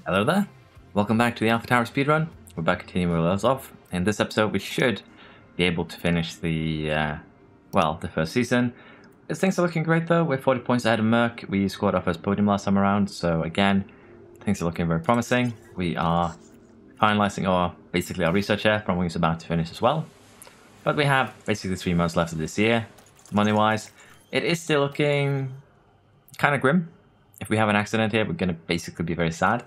Hello there, welcome back to the Alpha Tauri Speedrun. We're back continuing where we left off. In this episode we should be able to finish the first season. Things are looking great though, we're 40 points ahead of Merc. We scored our first podium last time around, so again, things are looking very promising. We are finalizing our research here, probably is about to finish as well. But we have basically 3 months left of this year, money-wise. It is still looking kind of grim. If we have an accident here, we're going to basically be very sad.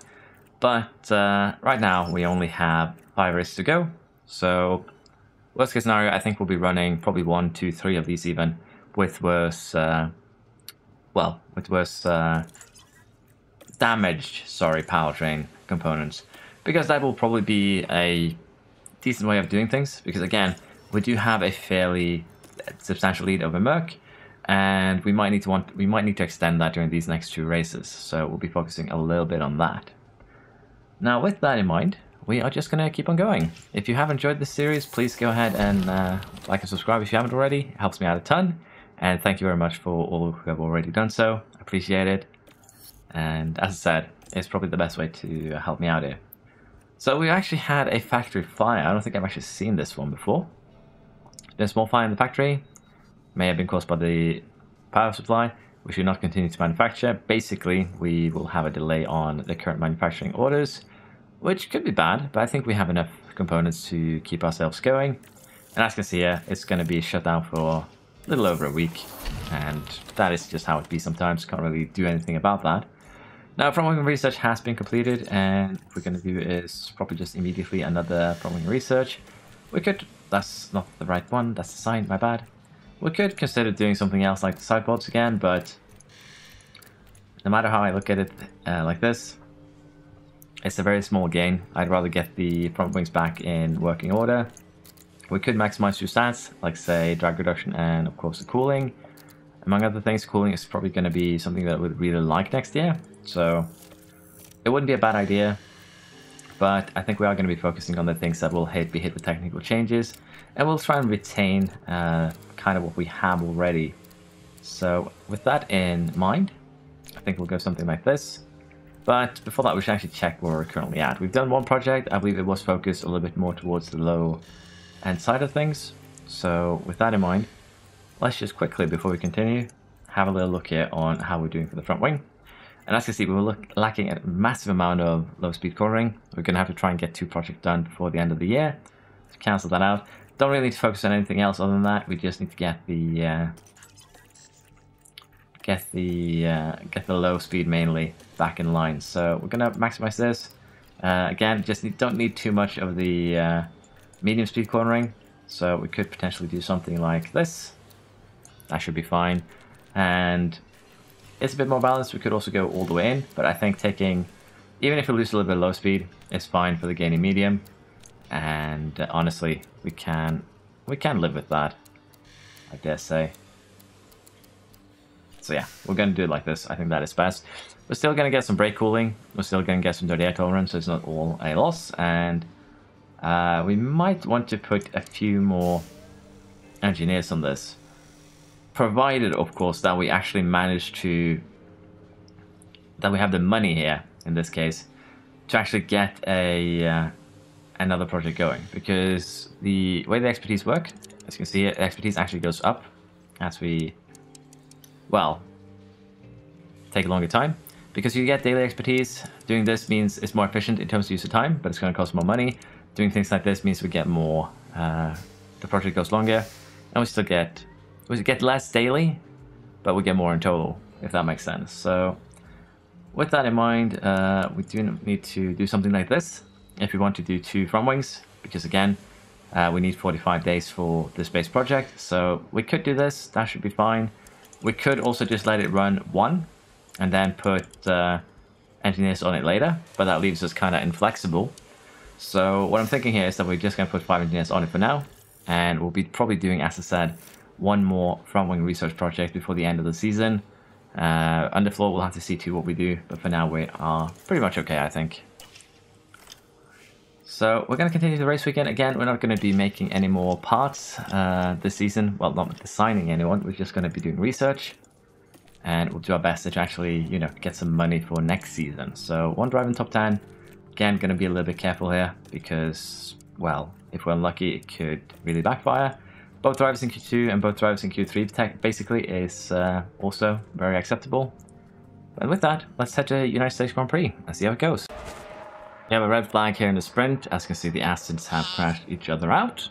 But right now, we only have 5 races to go. So, worst case scenario, I think we'll be running probably 1, 2, 3 of these even with worse, damaged, powertrain components. Because that will probably be a decent way of doing things. Because again, we do have a fairly substantial lead over Merc. And we might need to extend that during these next 2 races. So we'll be focusing a little bit on that. Now, with that in mind, we are just going to keep on going. If you have enjoyed this series, please go ahead and like and subscribe if you haven't already. It helps me out a ton. And thank you very much for all who have already done so. I appreciate it. And as I said, it's probably the best way to help me out here. So we actually had a factory fire. I don't think I've actually seen this one before. There's been a small fire in the factory. May have been caused by the power supply. We should not continue to manufacture. Basically, we will have a delay on the current manufacturing orders, which could be bad, but I think we have enough components to keep ourselves going. And as you can see here, it's going to be shut down for a little over a week, and that is just how it be sometimes. Can't really do anything about that. Now, front-wing research has been completed, and what we're going to do is probably just immediately another front-wing research. We could, that's not the right one, that's the sign, my bad. We could consider doing something else like the sideboards again, but no matter how I look at it like this, it's a very small gain. I'd rather get the front wings back in working order. We could maximize 2 stats, like say drag reduction and of course the cooling. Among other things, cooling is probably going to be something that I would really like next year, so it wouldn't be a bad idea. But I think we are going to be focusing on the things that will be hit with technical changes, and we'll try and retain kind of what we have already. So with that in mind, I think we'll go something like this. But before that, we should actually check where we're currently at. We've done one project. I believe it was focused a little bit more towards the low end side of things. So with that in mind, let's just quickly, before we continue, have a little look here on how we're doing for the front wing. And as you can see, we were lacking a massive amount of low-speed cornering. We're going to have to try and get 2 projects done before the end of the year to cancel that out. Don't really need to focus on anything else other than that. We just need to get the low speed mainly back in line. So we're going to maximize this. Again, don't need too much of the medium speed cornering. So we could potentially do something like this. That should be fine. And it's a bit more balanced. We could also go all the way in, but I think even if we lose a little bit of low speed, it's fine for the gaining medium. And honestly, we can live with that, I dare say. So yeah, we're going to do it like this. I think that is best. We're still going to get some brake cooling. We're still going to get some dirty air tolerance, so it's not all a loss. And we might want to put a few more engineers on this. Provided, of course, that we actually manage to... that we have the money here, in this case, to actually get another project going. Because the way the expertise work, as you can see here, expertise actually goes up as we, take a longer time. Because you get daily expertise, doing this means it's more efficient in terms of use of time, but it's going to cost more money. Doing things like this means we get more, the project goes longer, and we still get... we get less daily, but we get more in total, if that makes sense. So with that in mind, we do need to do something like this if we want to do 2 front wings, because again, we need 45 days for this base project. So we could do this, that should be fine. We could also just let it run 1 and then put engineers on it later, but that leaves us kind of inflexible. So what I'm thinking here is that we're just going to put 5 engineers on it for now, and we'll be probably doing, as I said, 1 more front-wing research project before the end of the season. Underfloor, we'll have to see to what we do, but for now we are pretty much okay, I think. So we're going to continue the race weekend. Again, we're not going to be making any more parts this season. Well, not designing anyone, we're just going to be doing research. and we'll do our best to actually, you know, get some money for next season. So one drive in top 10. Again, going to be a little bit careful here because, well, if we're unlucky, it could really backfire. Both drivers in Q2 and both drivers in Q3 basically is also very acceptable. And with that, let's head to United States Grand Prix and see how it goes. We have a red flag here in the sprint. As you can see, the Astons have crashed each other out,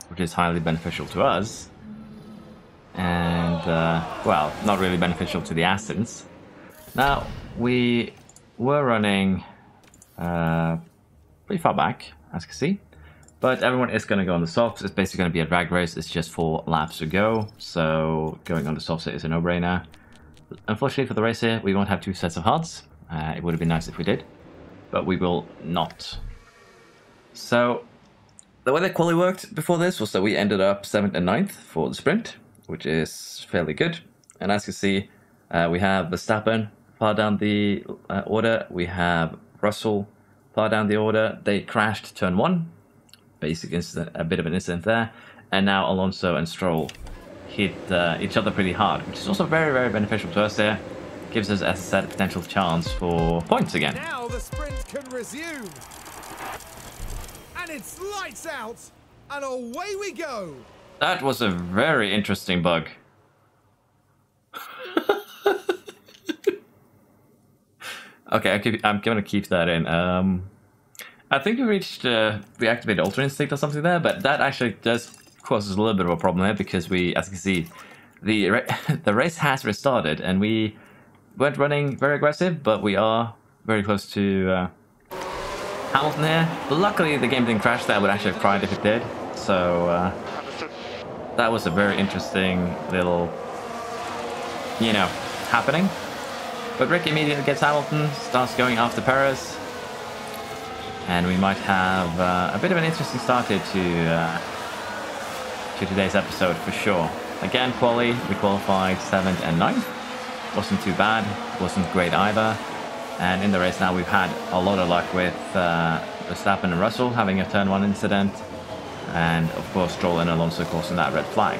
which is highly beneficial to us. And, well, not really beneficial to the Astons. Now, we were running pretty far back, as you can see. But everyone is going to go on the softs. It's basically going to be a drag race. It's just 4 laps to go. So going on the softs is a no-brainer. Unfortunately for the race here, we won't have 2 sets of hards. It would have been nice if we did. But we will not. So the way that quali worked before this was that we ended up 7th and 9th for the sprint, which is fairly good. And as you can see, we have Verstappen far down the order. We have Russell far down the order. They crashed turn 1. Basic incident, a bit of an incident there. And now Alonso and Stroll hit each other pretty hard, which is also very, very beneficial to us here. Gives us, as I said, a potential chance for points again. Now the sprint can resume. And it's lights out. And away we go. That was a very interesting bug. Okay, I'm going to keep that in. I think we reached we activated Ultra Instinct or something there, but that actually does cause us a little bit of a problem here because we, as you can see, the race has restarted and we weren't running very aggressive, but we are very close to Hamilton here. But luckily, the game didn't crash. That would actually have cried if it did. So that was a very interesting little, you know, happening. But Rick immediately gets Hamilton, starts going after Perez. And we might have a bit of an interesting start here to today's episode for sure. Again, quali, we qualified 7th and 9th. Wasn't too bad, wasn't great either. And in the race now, we've had a lot of luck with Verstappen and Russell having a turn 1 incident. And of course, Stroll and Alonso causing that red flag.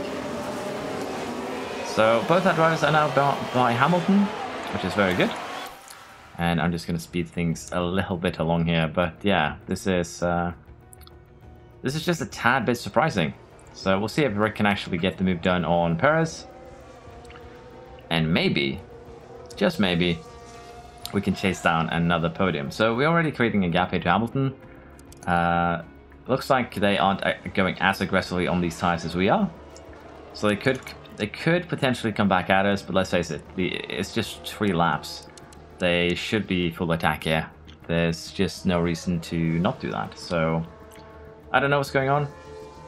So both our drivers are now by Hamilton, which is very good. And I'm just going to speed things a little bit along here. But yeah, this is just a tad bit surprising. So we'll see if Rick can actually get the move done on Perez. And maybe, just maybe, we can chase down another podium. So we're already creating a gap here to Hamilton. Looks like they aren't going as aggressively on these tires as we are. So they could potentially come back at us. But let's face it, it's just 3 laps. They should be full attack here. There's just no reason to not do that. So I don't know what's going on.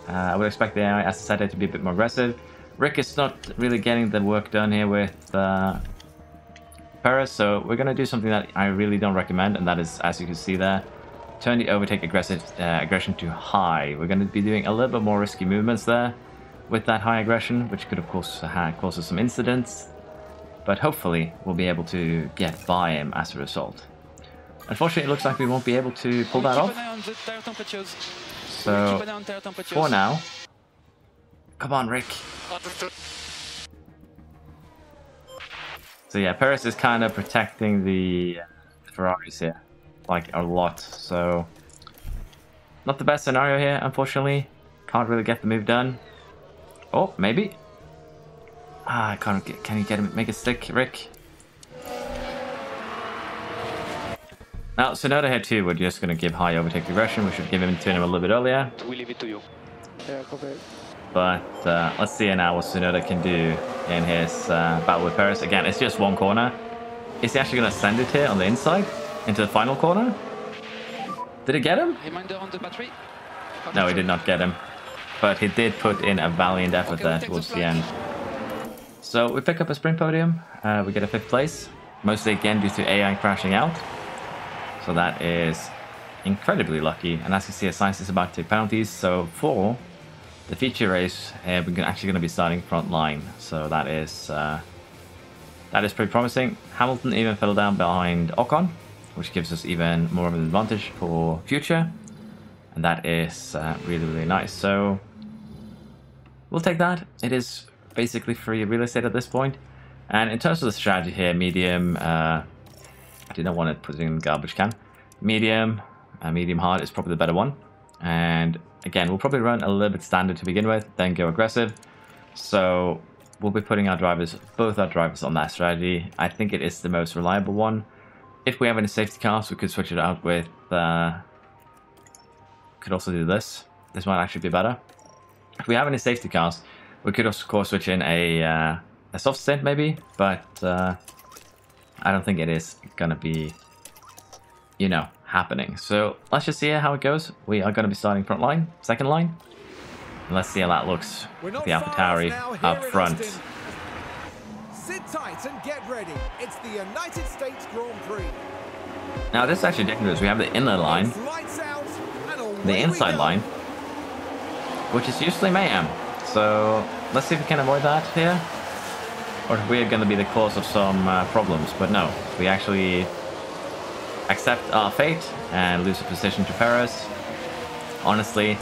I would expect the AI, as I said, to be a bit more aggressive. Rick is not really getting the work done here with Perez, so we're going to do something that I really don't recommend, and that is, as you can see there, turn the overtake aggression to high. We're going to be doing a little bit more risky movements there with that high aggression, which could of course cause us some incidents. But hopefully we'll be able to get by him as a result. Unfortunately, it looks like we won't be able to pull that off. So, for now... Come on, Rick. So yeah, Perez is kind of protecting the Ferraris here. Like, a lot. So, not the best scenario here, unfortunately. Can't really get the move done. Oh, maybe. I can't get, can you get him, make it stick, Rick? Now, Tsunoda here too, we're just going to give high overtake aggression. We should give him to him a little bit earlier. We leave it to you. Yeah, copy. But let's see now what Tsunoda can do in his battle with Perez. Again, it's just 1 corner. Is he actually going to send it here on the inside into the final corner? Did it get him? Reminder on the battery. No, he did not get him. But he did put in a valiant effort there towards the end. So we pick up a sprint podium. We get a 5th place. Mostly again due to AI crashing out. So that is incredibly lucky. And as you see, Science is about to take penalties. So for the feature race, we're actually going to be starting front line. So that is pretty promising. Hamilton even fell down behind Ocon, which gives us even more of an advantage for future. And that is really, really nice. So we'll take that. It is basically free real estate at this point. And in terms of the strategy here, medium, I did not want to put it in the garbage can. Medium, medium hard is probably the better one. And again, we'll probably run a little bit standard to begin with, then go aggressive. So we'll be putting our drivers, both our drivers on that strategy. I think it is the most reliable one. If we have any safety cars, we could switch it out with, could also do this. This might actually be better. If we have any safety cars, we could of course switch in a soft stint maybe, but I don't think it is gonna be, you know, happening. So let's just see how it goes. We are gonna be starting front line, second line. And let's see how that looks with the Alpha Tauri up front. Sit tight and get ready. It's the United States Grand Prix. Now this is actually dangerous. We have the inner line, the inside line, which is usually mayhem. So let's see if we can avoid that here, or if we are going to be the cause of some problems. But no, we actually accept our fate and lose a position to Perez. Honestly,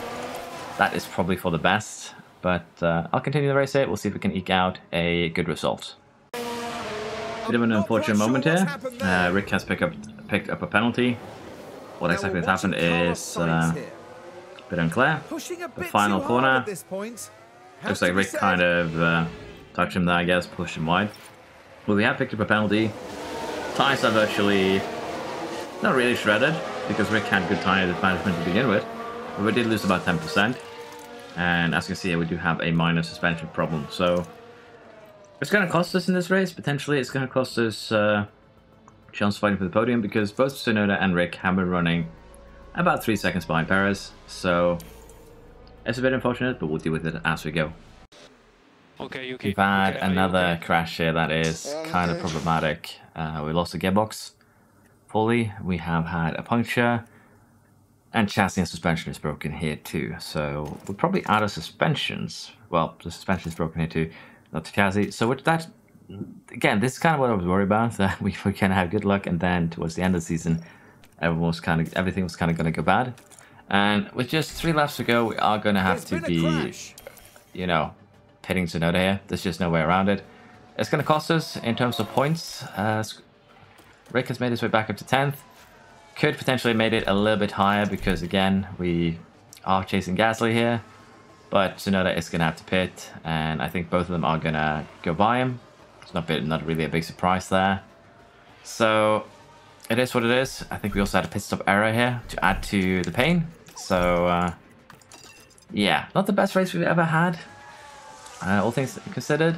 that is probably for the best. But I'll continue the race here. We'll see if we can eke out a good result. Bit of an unfortunate moment here. Rick has picked up a penalty. What exactly has happened is a bit unclear. The final corner. Looks like Rick kind of touched him there, I guess, pushed him wide. Well, we have picked up a penalty. Tyres are virtually not really shredded because Rick had good tyre management to begin with. But we did lose about 10%. And as you can see here, we do have a minor suspension problem. So it's going to cost us in this race. Potentially, it's going to cost us chance fighting for the podium because both Tsunoda and Rick have been running about 3 seconds behind Perez. So it's a bit unfortunate, but we'll deal with it as we go. Okay, We've had another crash here that is kind of problematic. We lost the gearbox fully. We have had a puncture. And chassis and suspension is broken here too. So we're probably out of suspensions. Well, the suspension is broken here too, not the chassis. So with that, again, this is kind of what I was worried about. That we can have good luck, and then towards the end of the season, everything was kind of going to go bad. And with just 3 laps to go, we are going to have to be, you know, pitting Tsunoda here. There's just no way around it. It's going to cost us in terms of points. Rick has made his way back up to 10th. Could potentially have made it a little bit higher because, again, we are chasing Gasly here. But Tsunoda is going to have to pit, and I think both of them are going to go by him. It's not really a big surprise there. So it is what it is. I think we also had a pit stop error here to add to the pain. So, yeah, not the best race we've ever had, all things considered.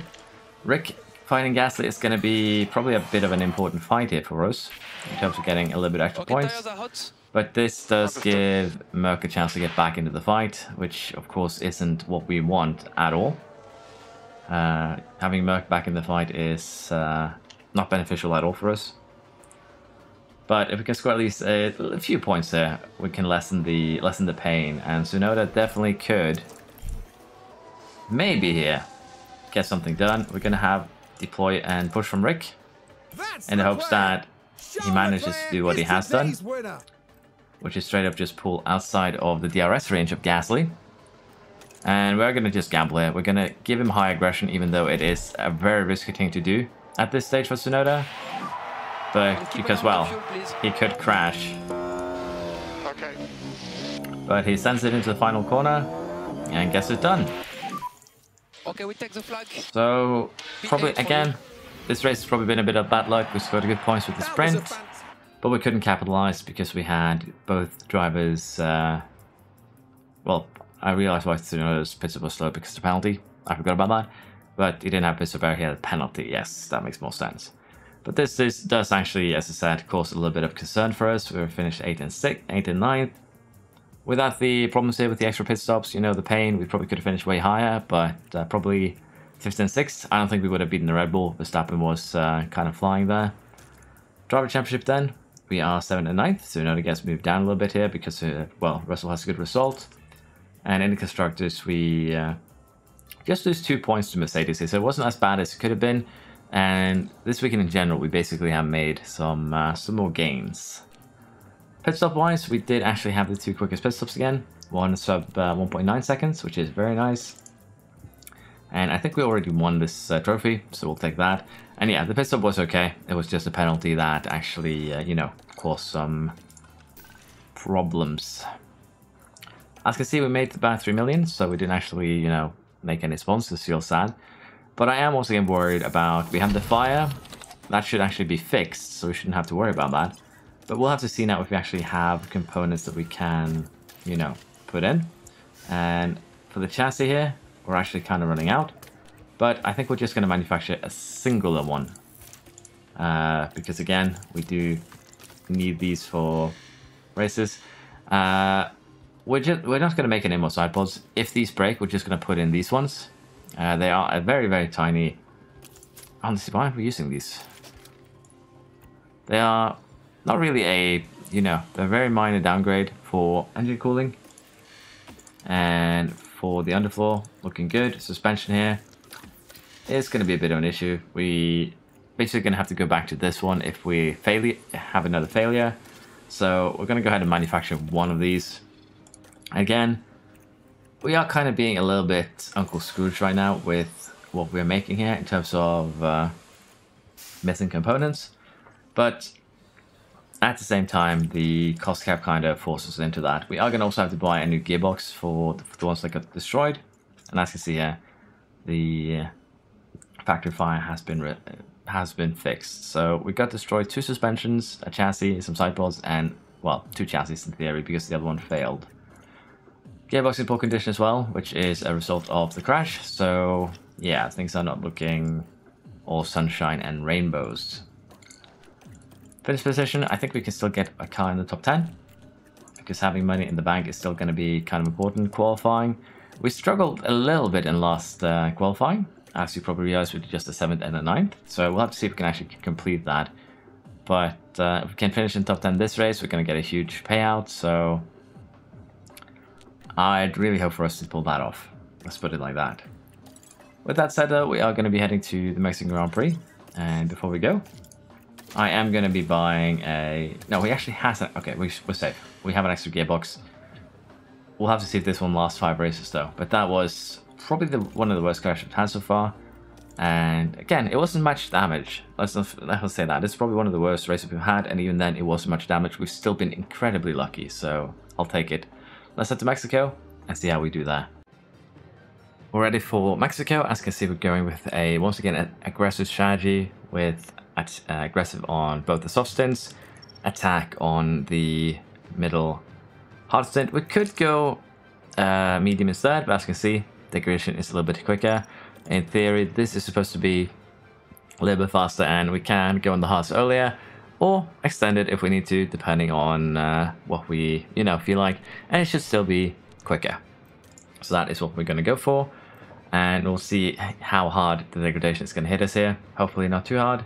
Rick fighting Gasly is going to be probably a bit of an important fight here for us in terms of getting a little bit extra points. But this does give Merc a chance to get back into the fight, which of course isn't what we want at all. Having Merc back in the fight is not beneficial at all for us. But if we can score at least a few points there, we can lessen the pain. And Tsunoda definitely could, maybe here, get something done. We're going to have deploy and push from Rick in the hopes that he manages to do what he has done, which is straight up just pull outside of the DRS range of Gasly. And we're going to just gamble here. We're going to give him high aggression, even though it is a very risky thing to do at this stage for Tsunoda. But because, well, he could crash. Okay. But he sends it into the final corner and gets it done. Okay, we take the flag. So, probably, again, this race has probably been a bit of bad luck. We scored good points with the sprint, but we couldn't capitalize because we had both drivers, well, I realized why Tsunoda's pit stop was slow because of the penalty. I forgot about that. But he didn't have pit stop error, he had a penalty. Yes, that makes more sense. But this does actually, as I said, cause a little bit of concern for us. We were finished 8th and 9th. Without the problems here with the extra pit stops, you know, the pain, we probably could have finished way higher, but probably 5th and 6th. I don't think we would have beaten the Red Bull. Verstappen was kind of flying there. Driver Championship then, we are 7th and 9th, so Tsunoda gets moved down a little bit here because, well, Russell has a good result. And in the Constructors, we just lose 2 points to Mercedes here, so it wasn't as bad as it could have been. And this weekend in general, we basically have made some more gains. Pit stop wise, we did actually have the 2 quickest pit stops again. One sub 1.9 seconds, which is very nice. And I think we already won this trophy, so we'll take that. And yeah, the pit stop was okay. It was just a penalty that actually, you know, caused some problems. As you can see, we made about 3 million, so we didn't actually, you know, make any sponsors feel sad. But I am also getting worried about, we have the fire. That should actually be fixed, so we shouldn't have to worry about that. But we'll have to see now if we actually have components that we can, you know, put in. And for the chassis here, we're actually kind of running out. But I think we're just going to manufacture a singular one. Because again, we do need these for races. We're not going to make any more side pods. If these break, we're just going to put in these ones. They are a very, very tiny... Honestly, why aren't we using these? They are not really a, you know, they're a very minor downgrade for engine cooling. And for the underfloor, looking good. Suspension here is going to be a bit of an issue. We basically going to have to go back to this one if we have another failure. So we're going to go ahead and manufacture one of these. Again, we are kind of being a little bit Uncle Scrooge right now with what we're making here in terms of missing components. But at the same time, the cost cap kind of forces us into that. We are going to also have to buy a new gearbox for the ones that got destroyed. And as you can see here, the factory fire has been fixed. So we got destroyed 2 suspensions, a chassis, some side pods, and, well, 2 chassis in theory because the other one failed. Gearbox in poor condition as well, which is a result of the crash. So yeah, things are not looking all sunshine and rainbows. Finish position, I think we can still get a car in the top 10. Because having money in the bank is still going to be kind of important. Qualifying, we struggled a little bit in last qualifying. As you probably realized, we did just a 7th and a 9th. So we'll have to see if we can actually complete that. But if we can finish in top 10 this race, we're going to get a huge payout. So I'd really hope for us to pull that off. Let's put it like that. With that said, though, we are going to be heading to the Mexican Grand Prix. And before we go, I am going to be buying a... No, we actually have... Okay, we're safe. We have an extra gearbox. We'll have to see if this one lasts 5 races, though. But that was probably one of the worst crashes we've had so far. And again, it wasn't much damage. Let's say that. It's probably one of the worst races we've had. And even then, it wasn't much damage. We've still been incredibly lucky. So I'll take it. Let's head to Mexico and see how we do there. We're ready for Mexico. As you can see, we're going with a, once again, an aggressive strategy with aggressive on both the soft stints, attack on the middle hard stint. We could go medium instead, but as you can see, degradation is a little bit quicker. In theory, this is supposed to be a little bit faster, and we can go on the hards earlier, or extend it if we need to, depending on what we, you know, feel like. And it should still be quicker. So that is what we're going to go for. And we'll see how hard the degradation is going to hit us here. Hopefully not too hard.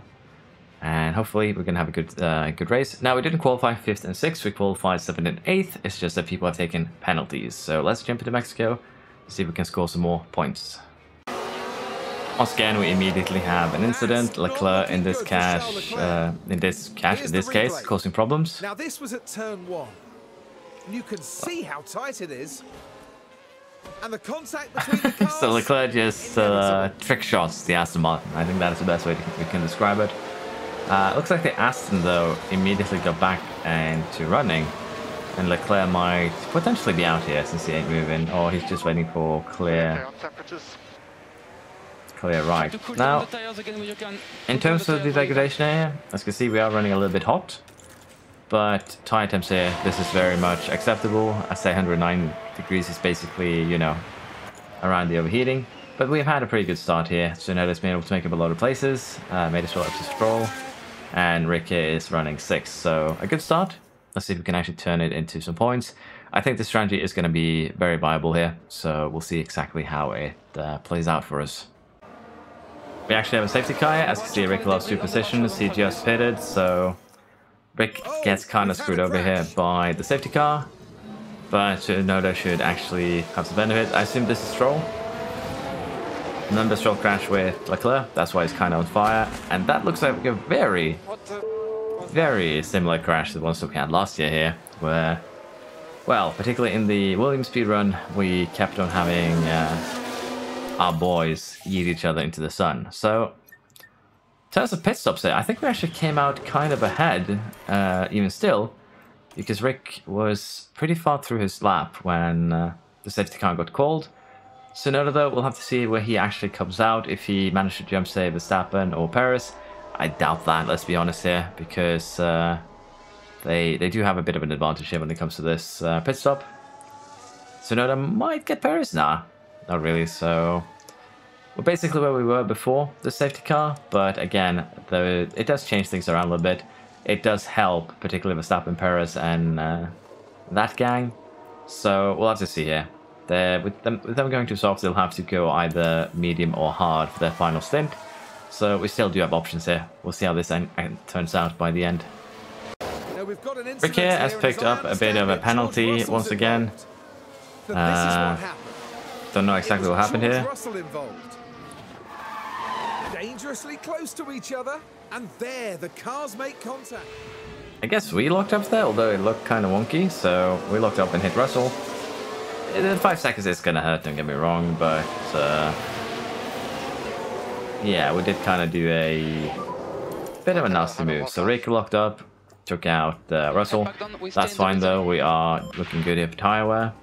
And hopefully we're going to have a good race. Now, we didn't qualify 5th and 6th. We qualified 7th and 8th. It's just that people have taken penalties. So let's jump into Mexico. See if we can score some more points. Once again, we immediately have an incident. Leclerc in this case, causing problems. Now this was at turn 1. You can see how tight it is. And the contact between the cars. So Leclerc just trick shots the Aston Martin. I think that is the best way we can describe it. Looks like the Aston, though, immediately got back into running. And Leclerc might potentially be out here since he ain't moving. Or he's just waiting for clear right. Now, in terms of the degradation area, as you can see, we are running a little bit hot. But tire temps here, this is very much acceptable. I say 109 degrees is basically, you know, around the overheating. But we've had a pretty good start here. So notice being able to make up a lot of places. Made us well up to Stroll. And Rick here is running 6th. So a good start. Let's see if we can actually turn it into some points. I think the strategy is going to be very viable here. So we'll see exactly how it plays out for us. We actually have a safety car here. As you can see, Rick lost 2 positions. He just pitted, so Rick gets kind of screwed over here by the safety car. But Tsunoda should actually have some benefit. I assume this is Stroll. Remember, Stroll crashed with Leclerc. That's why he's kind of on fire. And that looks like a very, very similar crash to the ones that we had last year here. Where, well, particularly in the Williams speedrun, we kept on having... our boys eat each other into the sun. So terms of pit stops there, I think we actually came out kind of ahead, even still, because Rick was pretty far through his lap when the safety car got called. Tsunoda, though, we'll have to see where he actually comes out, if he managed to jump save Verstappen or Perez. I doubt that, let's be honest here, because they do have a bit of an advantage here when it comes to this pit stop. Tsunoda might get Perez? Nah, not really, so we're basically where we were before the safety car, but again, it does change things around a little bit. It does help, particularly Verstappen, Perez, and that gang, so we'll have to see here. With them going too soft, they'll have to go either medium or hard for their final stint. So we still do have options here. We'll see how this turns out by the end. Rick here has picked up a bit of a penalty once again. Don't know exactly what happened here. Dangerously close to each other, and there the cars make contact. I guess we locked up there, although it looked kind of wonky. So we locked up and hit Russell. In 5 seconds it's gonna hurt, don't get me wrong, but yeah, we did kind of do a bit of a nasty move. So Rick locked up, took out Russell. That's fine though, we are looking good here for tyre wear.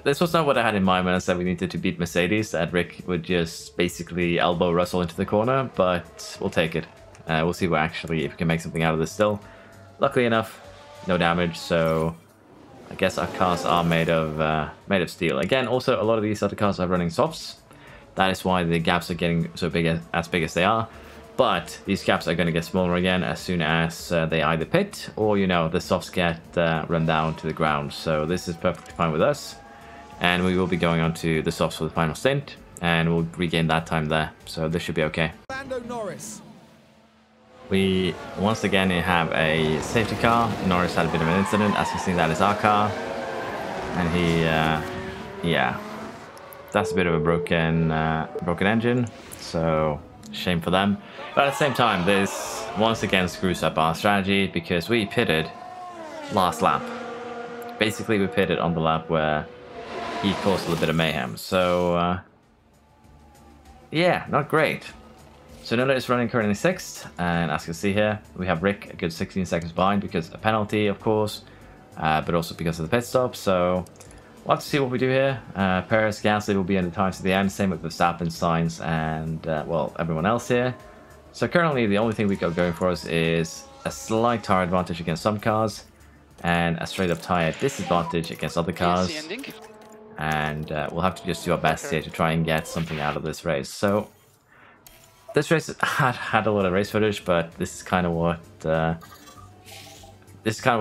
This was not what I had in mind when I said we needed to beat Mercedes, that Rick would just basically elbow Russell into the corner, but we'll take it. We'll see if we can make something out of this still. Luckily enough, no damage, so I guess our cars are made of steel. Again, also a lot of these other cars are running softs. That is why the gaps are getting so big as they are. But these gaps are going to get smaller again as soon as they either pit or, you know, the softs get run down to the ground. So this is perfectly fine with us. And we will be going on to the softs for the final stint, and we'll regain that time there. So this should be okay. We once again have a safety car. Norris had a bit of an incident. As you can see, that is our car. And he, yeah, that's a bit of a broken engine. So shame for them. But at the same time, this once again screws up our strategy because we pitted last lap. Basically, we pitted on the lap where he caused a little bit of mayhem. So, yeah, not great. Tsunoda is running currently 6th, and as you can see here, we have Rick a good 16 seconds behind because of a penalty, of course, but also because of the pit stop. So we'll have to see what we do here. Perez, Gasly will be in the times to the end, same with Verstappen, Sainz, and well, everyone else here. So currently, the only thing we got going for us is a slight tire advantage against some cars, and a straight-up tire disadvantage against other cars. And we'll have to just do our best here to try and get something out of this race. So this race had a lot of race footage, but this is kind of what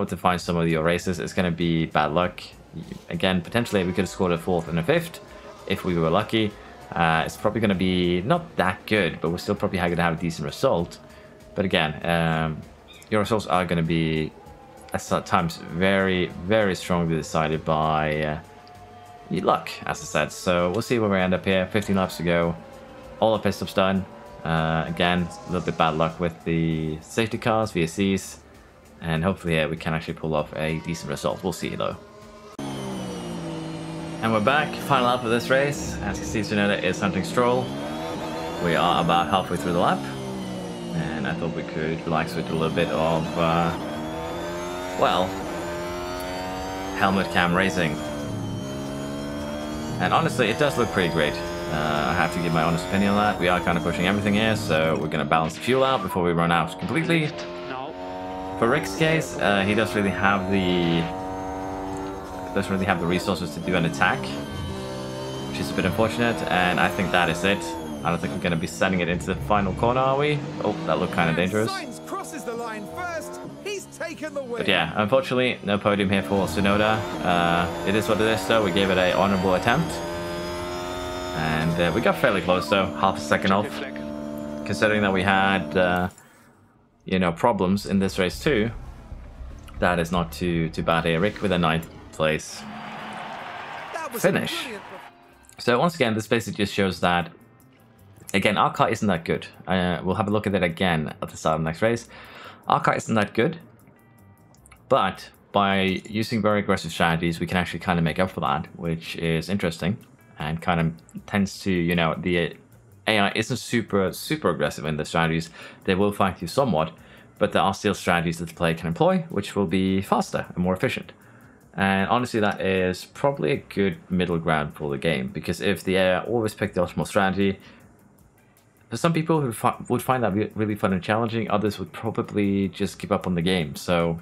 defines some of your races. It's going to be bad luck. Again, potentially we could have scored a 4th and a 5th if we were lucky. It's probably going to be not that good, but we're still probably going to have a decent result. But again, your results are going to be at times very, very strongly decided by luck, as I said. So we'll see where we end up here. 15 laps to go. All the pit stops done. Again, a little bit bad luck with the safety cars, VSCs, and hopefully we can actually pull off a decent result. We'll see though. And we're back, final lap of this race. As you can see, Tsunoda is hunting Stroll. We are about halfway through the lap, and I thought we could relax with a little bit of, well, helmet cam racing. And honestly, it does look pretty great. I have to give my honest opinion on that. We are kind of pushing everything here, so we're going to balance the fuel out before we run out completely. For Rick's case, he doesn't really have the resources to do an attack, which is a bit unfortunate. And I think that is it. I don't think we're going to be sending it into the final corner, are we? Oh, that looked kind of dangerous. Crosses the line first. He's taken the win. But yeah, unfortunately, no podium here for Tsunoda. It is what it is, though. We gave it an honorable attempt. And we got fairly close, though. Half a second off. Considering that we had, you know, problems in this race, too. That is not too bad here. Rick with a 9th place finish. So once again, this basically just shows that, again, our car isn't that good. We'll have a look at it again at the start of the next race. Our car isn't that good, but by using very aggressive strategies, we can actually kind of make up for that, which is interesting. and kind of tends to, you know, the AI isn't super aggressive in the strategies. They will fight you somewhat, but there are still strategies that the player can employ, which will be faster and more efficient. And honestly, that is probably a good middle ground for the game, because if the AI always pick the optimal strategy, for some people who would find that really fun and challenging, others would probably just give up on the game. So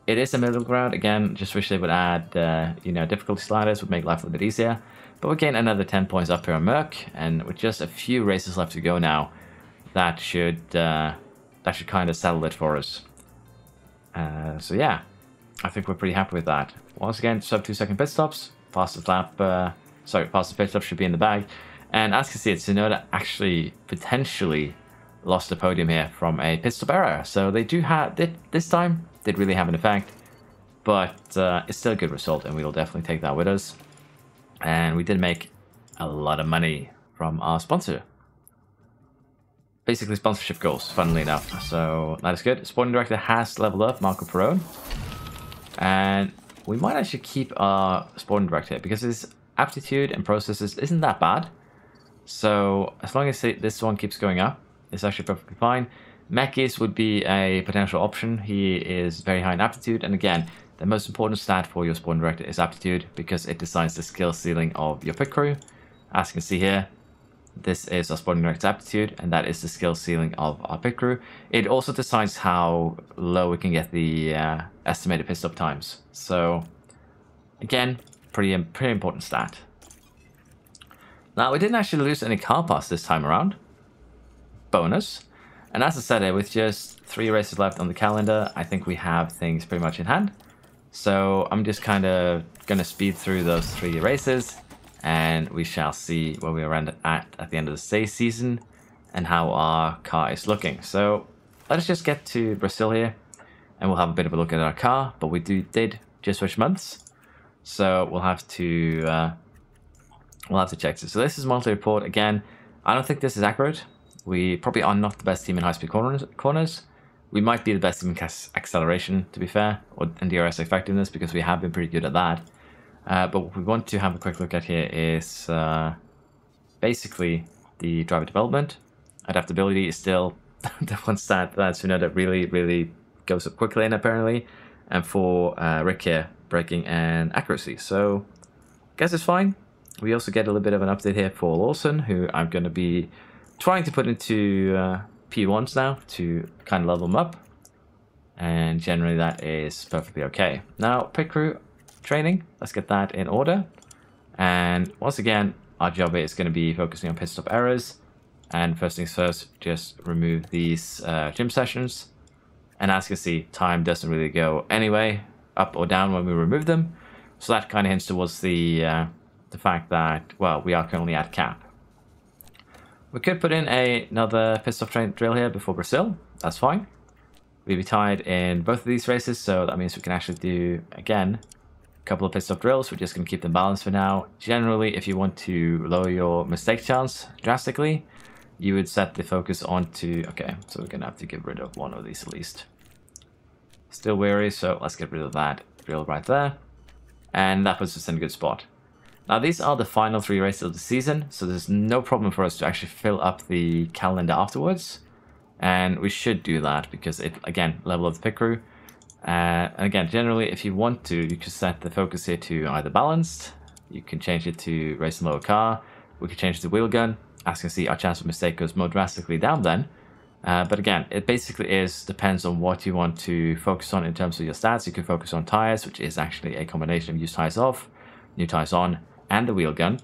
it is a middle ground. Again, just wish they would add, you know, difficulty sliders, would make life a little bit easier. But we're getting another 10 points up here on Merc, and with just a few races left to go now, that should kind of settle it for us. So yeah, I think we're pretty happy with that. Once again, sub 2-second pit stops, fastest pit stop should be in the bag. And as you can see, Tsunoda actually potentially lost the podium here from a pit stop error. So they do have, this time, did really have an effect. But it's still a good result, and we'll definitely take that with us. And we did make a lot of money from our sponsor. Basically sponsorship goals, funnily enough. So that is good. Sporting director has leveled up, Marco Perone. And we might actually keep our sporting director because his aptitude and processes isn't that bad. So as long as this one keeps going up, it's actually perfectly fine. Mekis would be a potential option. He is very high in aptitude, and again, the most important stat for your sporting director is aptitude, because it decides the skill ceiling of your pit crew. As you can see here, this is our sporting director's aptitude, and that is the skill ceiling of our pit crew. It also decides how low we can get the estimated pit stop times. So again, pretty important stat. Now, we didn't actually lose any car pass this time around. Bonus. And as I said, with just 3 races left on the calendar, I think we have things pretty much in hand. So I'm just kind of going to speed through those 3 races, and we shall see where we are at the end of the stay season and how our car is looking. So let's just get to Brazil here, and we'll have a bit of a look at our car. But we did just switch months, so we'll have to check this. So this is monthly report. Again, I don't think this is accurate. We probably are not the best team in high-speed corners. We might be the best team in acceleration, to be fair, or in DRS effectiveness, because we have been pretty good at that. But what we want to have a quick look at here is basically the driver development. Adaptability is still the one stat that Tsunoda really goes up quickly in, apparently. And for Rick here, braking and accuracy. So I guess it's fine. We also get a little bit of an update here for Lawson, who I'm going to be trying to put into P1s now to kind of level them up. And generally that is perfectly okay. Now, pit crew training, let's get that in order. And once again, our job is going to be focusing on pit stop errors. And first things first, just remove these gym sessions. And as you can see, time doesn't really go anyway, up or down when we remove them. So that kind of hints towards the fact that, well, we are currently at cap. We could put in another pit stop drill here before Brazil. That's fine. We'll be tied in both of these races, so that means we can actually do, again, a couple of pit stop drills. We're just going to keep them balanced for now. Generally, if you want to lower your mistake chance drastically, you would set the focus onto... Okay, so we're going to have to get rid of one of these at least. Still weary, so let's get rid of that drill right there. And that puts us in a good spot. Now, these are the final 3 races of the season, so there's no problem for us to actually fill up the calendar afterwards. And we should do that because it, again, level up the pit crew. And again, generally, if you want to, you can set the focus here to either balanced. You can change it to race and lower car. We can change it to wheel gun. As you can see, our chance of mistake goes more drastically down then. But again, it basically depends on what you want to focus on in terms of your stats. You can focus on tires, which is actually a combination of used tires off, new tires on, and the wheel gun.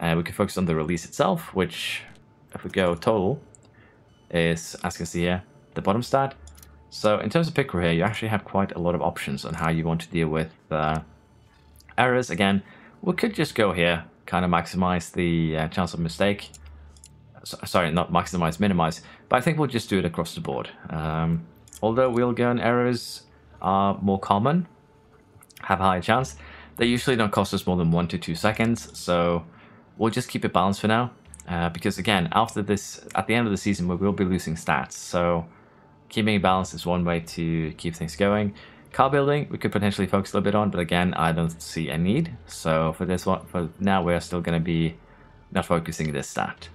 We can focus on the release itself, which, if we go total, is, as you can see here, the bottom stat. So in terms of pit crew here, you actually have quite a lot of options on how you want to deal with errors. Again, we could just go here, kind of maximize the chance of mistake. Sorry, not maximize, minimize. But I think we'll just do it across the board. Although wheel gun errors are more common, have a higher chance, they usually don't cost us more than 1 to 2 seconds. So we'll just keep it balanced for now. Because again, after this, at the end of the season, we will be losing stats. So keeping it balanced is one way to keep things going. Car building, we could potentially focus a little bit on, but again, I don't see a need. So for this one, for now, we're still going to be not focusing this stat.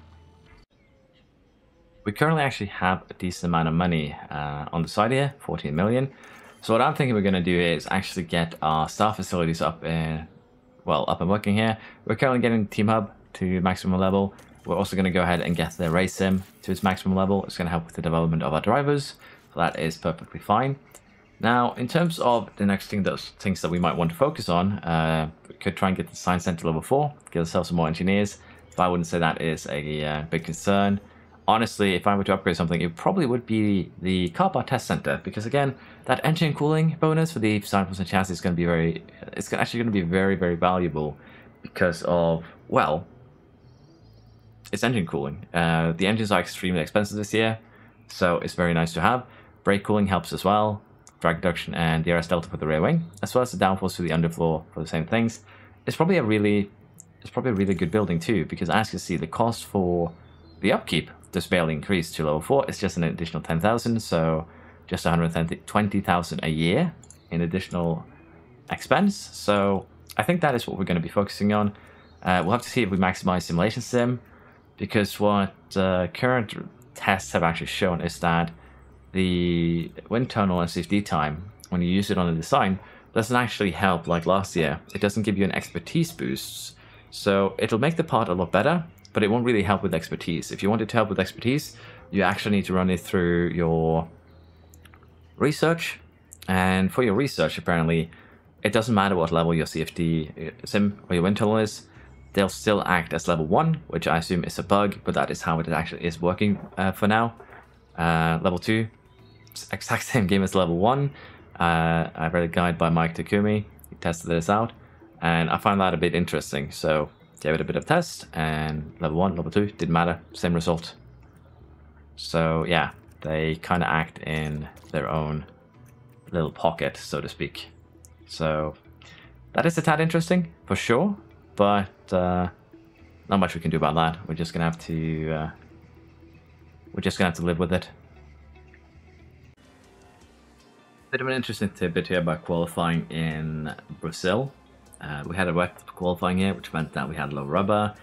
We currently actually have a decent amount of money on the side here, 14 million. So what I'm thinking we're going to do is actually get our staff facilities up and working here. We're currently getting Team Hub to maximum level. We're also going to go ahead and get the race sim to its maximum level. It's going to help with the development of our drivers. So that is perfectly fine. Now, in terms of the next thing, those things that we might want to focus on, we could try and get the Science Center level 4, get ourselves some more engineers. But I wouldn't say that is a big concern. Honestly, if I were to upgrade something, it probably would be the car part test center, because again, that engine cooling bonus for the 5% chassis is going to be actually going to be very, very valuable because of, well, it's engine cooling. The engines are extremely expensive this year, so it's very nice to have. Brake cooling helps as well. Drag reduction and DRS delta for the rear wing, as well as the downforce to the underfloor for the same things. It's probably a really good building too, because as you can see, the cost for the upkeep just barely increased to level 4. It's just an additional 10,000, so just 120,000 a year in additional expense. So I think that is what we're going to be focusing on. We'll have to see if we maximize simulation sim, because what current tests have actually shown is that the wind tunnel and CFD time, when you use it on a design, doesn't actually help like last year. It doesn't give you an expertise boost. So it'll make the part a lot better, but it won't really help with expertise. If you want it to help with expertise, you actually need to run it through your research. And for your research, apparently, it doesn't matter what level your CFD sim or your wind tunnel is. They'll still act as level 1, which I assume is a bug, but that is how it actually is working for now. Level 2. Exact same game as level 1. I read a guide by Mike Takumi. He tested this out, and I find that a bit interesting. So gave it a bit of test, and level 1, level 2 didn't matter, same result. So yeah, they kind of act in their own little pocket, so to speak. So that is a tad interesting for sure, but not much we can do about that. We're just gonna have to live with it. Bit of an interesting tidbit here about qualifying in Brazil. We had a wet qualifying here, which meant that we had low rubber,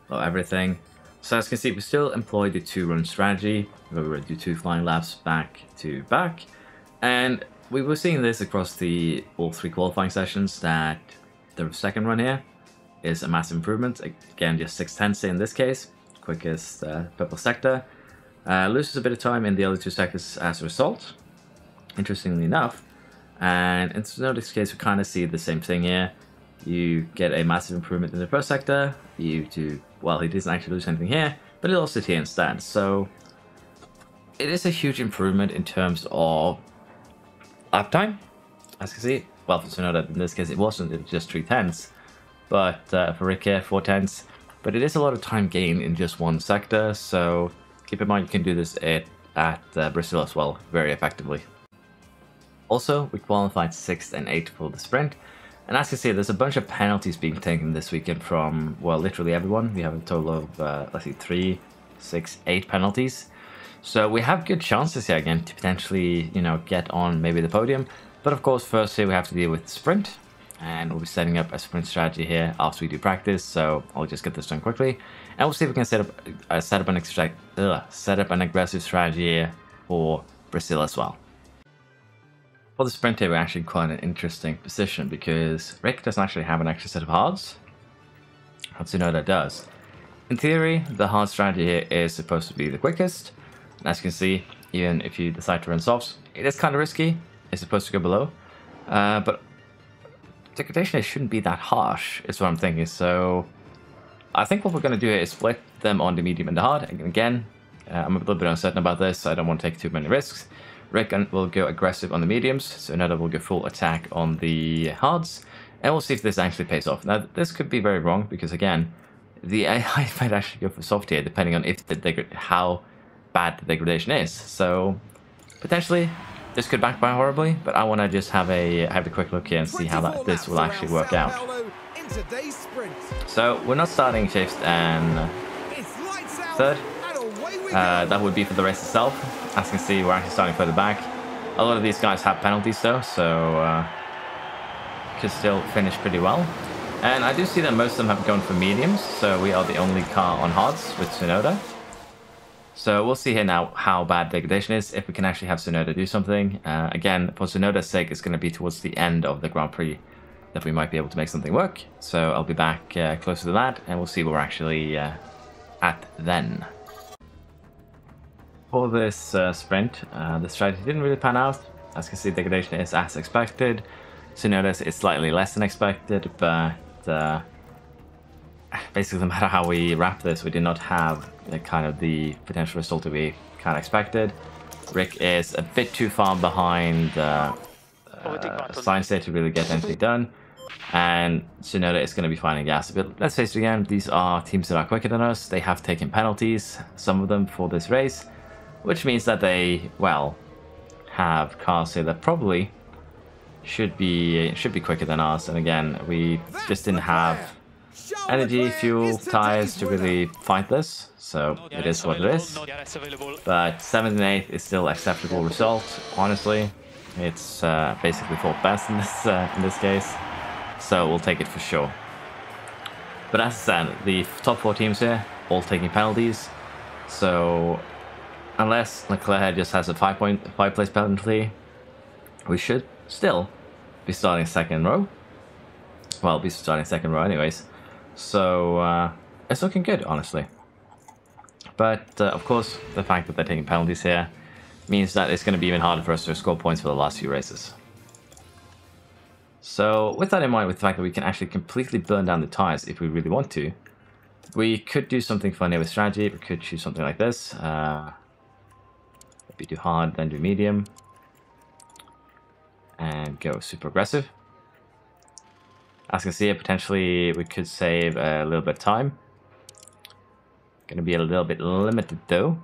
low everything. So as you can see, we still employed the 2-run strategy, where we would do 2 flying laps back to back. And we were seeing this across all 3 qualifying sessions, that the second run here is a massive improvement. Again, just 6/10 in this case, quickest purple sector. Loses a bit of time in the other 2 sectors as a result, interestingly enough. And in this case, we kind of see the same thing here. You get a massive improvement in the first sector. He doesn't actually lose anything here, but he lost it here instead. So it is a huge improvement in terms of lap time, as you can see. Well, for Tsunoda, in this case, it was just 3/10, but for Rick here, 4/10. But it is a lot of time gain in just one sector, so keep in mind you can do this at Brazil as well, very effectively. Also, we qualified 6th and 8th for the sprint. And as you see, there's a bunch of penalties being taken this weekend from, well, literally everyone. We have a total of, let's see, 3, 6, 8 penalties. So we have good chances here again to potentially, get on maybe the podium. But of course, firstly, we have to deal with the sprint. And we'll be setting up a sprint strategy here after we do practice. So I'll just get this done quickly. And we'll see if we can set up an aggressive strategy here for Brazil as well. For the sprint here, we're actually in quite an interesting position because Rick doesn't actually have an extra set of hards. Tsunoda does. In theory, the hard strategy here is supposed to be the quickest. And as you can see, even if you decide to run softs, it is kind of risky. It's supposed to go below. But degradation shouldn't be that harsh, is what I'm thinking. So I think what we're going to do here is split them on the medium and the hard. And again, I'm a little bit uncertain about this, so I don't want to take too many risks. Rick will go aggressive on the mediums, so Tsunoda will go full attack on the hards, and we'll see if this actually pays off. Now, this could be very wrong, because again, the AI might actually go for soft here, depending on how bad the degradation is. So, potentially, this could backfire horribly, but I want to just have a quick look here and see how this will actually work out. So, we're not starting fifth and third. That would be for the race itself. As you can see, we're actually starting further back. A lot of these guys have penalties though, so could still finish pretty well. And I do see that most of them have gone for mediums, so we are the only car on hards with Tsunoda. So we'll see here now how bad degradation is, if we can actually have Tsunoda do something. Again, for Tsunoda's sake, it's going to be towards the end of the Grand Prix that we might be able to make something work. So I'll be back closer to that, and we'll see where we're actually at then. For this sprint, the strategy didn't really pan out. As you can see, degradation is as expected. Tsunoda's is slightly less than expected, but basically no matter how we wrap this, we did not have the potential result that we kind of expected. Rick is a bit too far behind Science there to really get anything done, and Tsunoda is going to be finding gas. But let's face it again, these are teams that are quicker than us. They have taken penalties, some of them for this race, which means that they, well, have cars here that probably should be quicker than us. And again, we just didn't have energy, fuel, tires to really fight this, so it is what it is. But 7th and 8th is still acceptable result. Honestly, it's basically 4th best in this case, so we'll take it for sure. But as I said, the top 4 teams here all taking penalties, so unless McLaren just has a 5 place penalty, we should still be starting second row. Well, be starting second row anyways. So it's looking good, honestly. But of course, the fact that they're taking penalties here means that it's going to be even harder for us to score points for the last few races. So with that in mind, with the fact that we can actually completely burn down the tires if we really want to, we could do something funny with strategy. We could choose something like this. Maybe do hard, then do medium, and go super aggressive. As you can see, potentially we could save a little bit of time. Going to be a little bit limited though.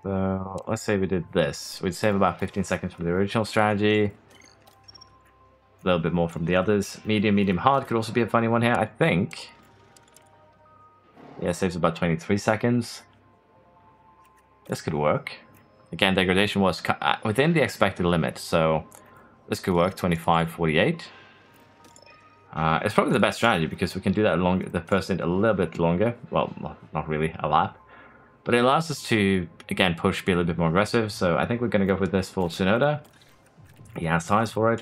So let's say we did this. We'd save about 15 seconds from the original strategy. A little bit more from the others. Medium, medium, hard could also be a funny one here, I think. Yeah, saves about 23 seconds. This could work. Again, degradation was within the expected limit, so this could work. 25:48. It's probably the best strategy because we can do that longer, the first stint a little bit longer. Well, not really a lap, but it allows us to again push, be a little bit more aggressive. So I think we're going to go with this for Tsunoda. He has tires for it,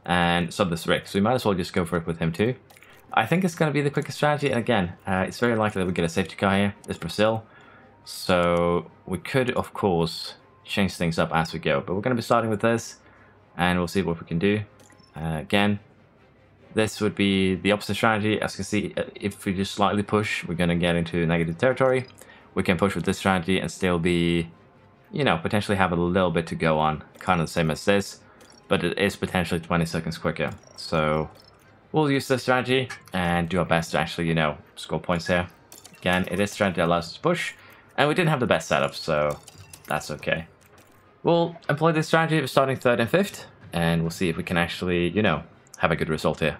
and so does Rick. So we might as well just go for it with him too. I think it's going to be the quickest strategy, and again, it's very likely that we get a safety car here. It's Brazil, so we could, of course, change things up as we go. But we're going to be starting with this, and we'll see what we can do. Again, this would be the opposite strategy. As you can see, if we just slightly push, we're going to get into negative territory. We can push with this strategy and still be, you know, potentially have a little bit to go on. Kind of the same as this, but it is potentially 20 seconds quicker. So we'll use this strategy and do our best to actually, you know, score points here. Again, it is strategy that allows us to push, and we didn't have the best setup, so that's okay. We'll employ this strategy of starting 3rd and 5th, and we'll see if we can actually, you know, have a good result here.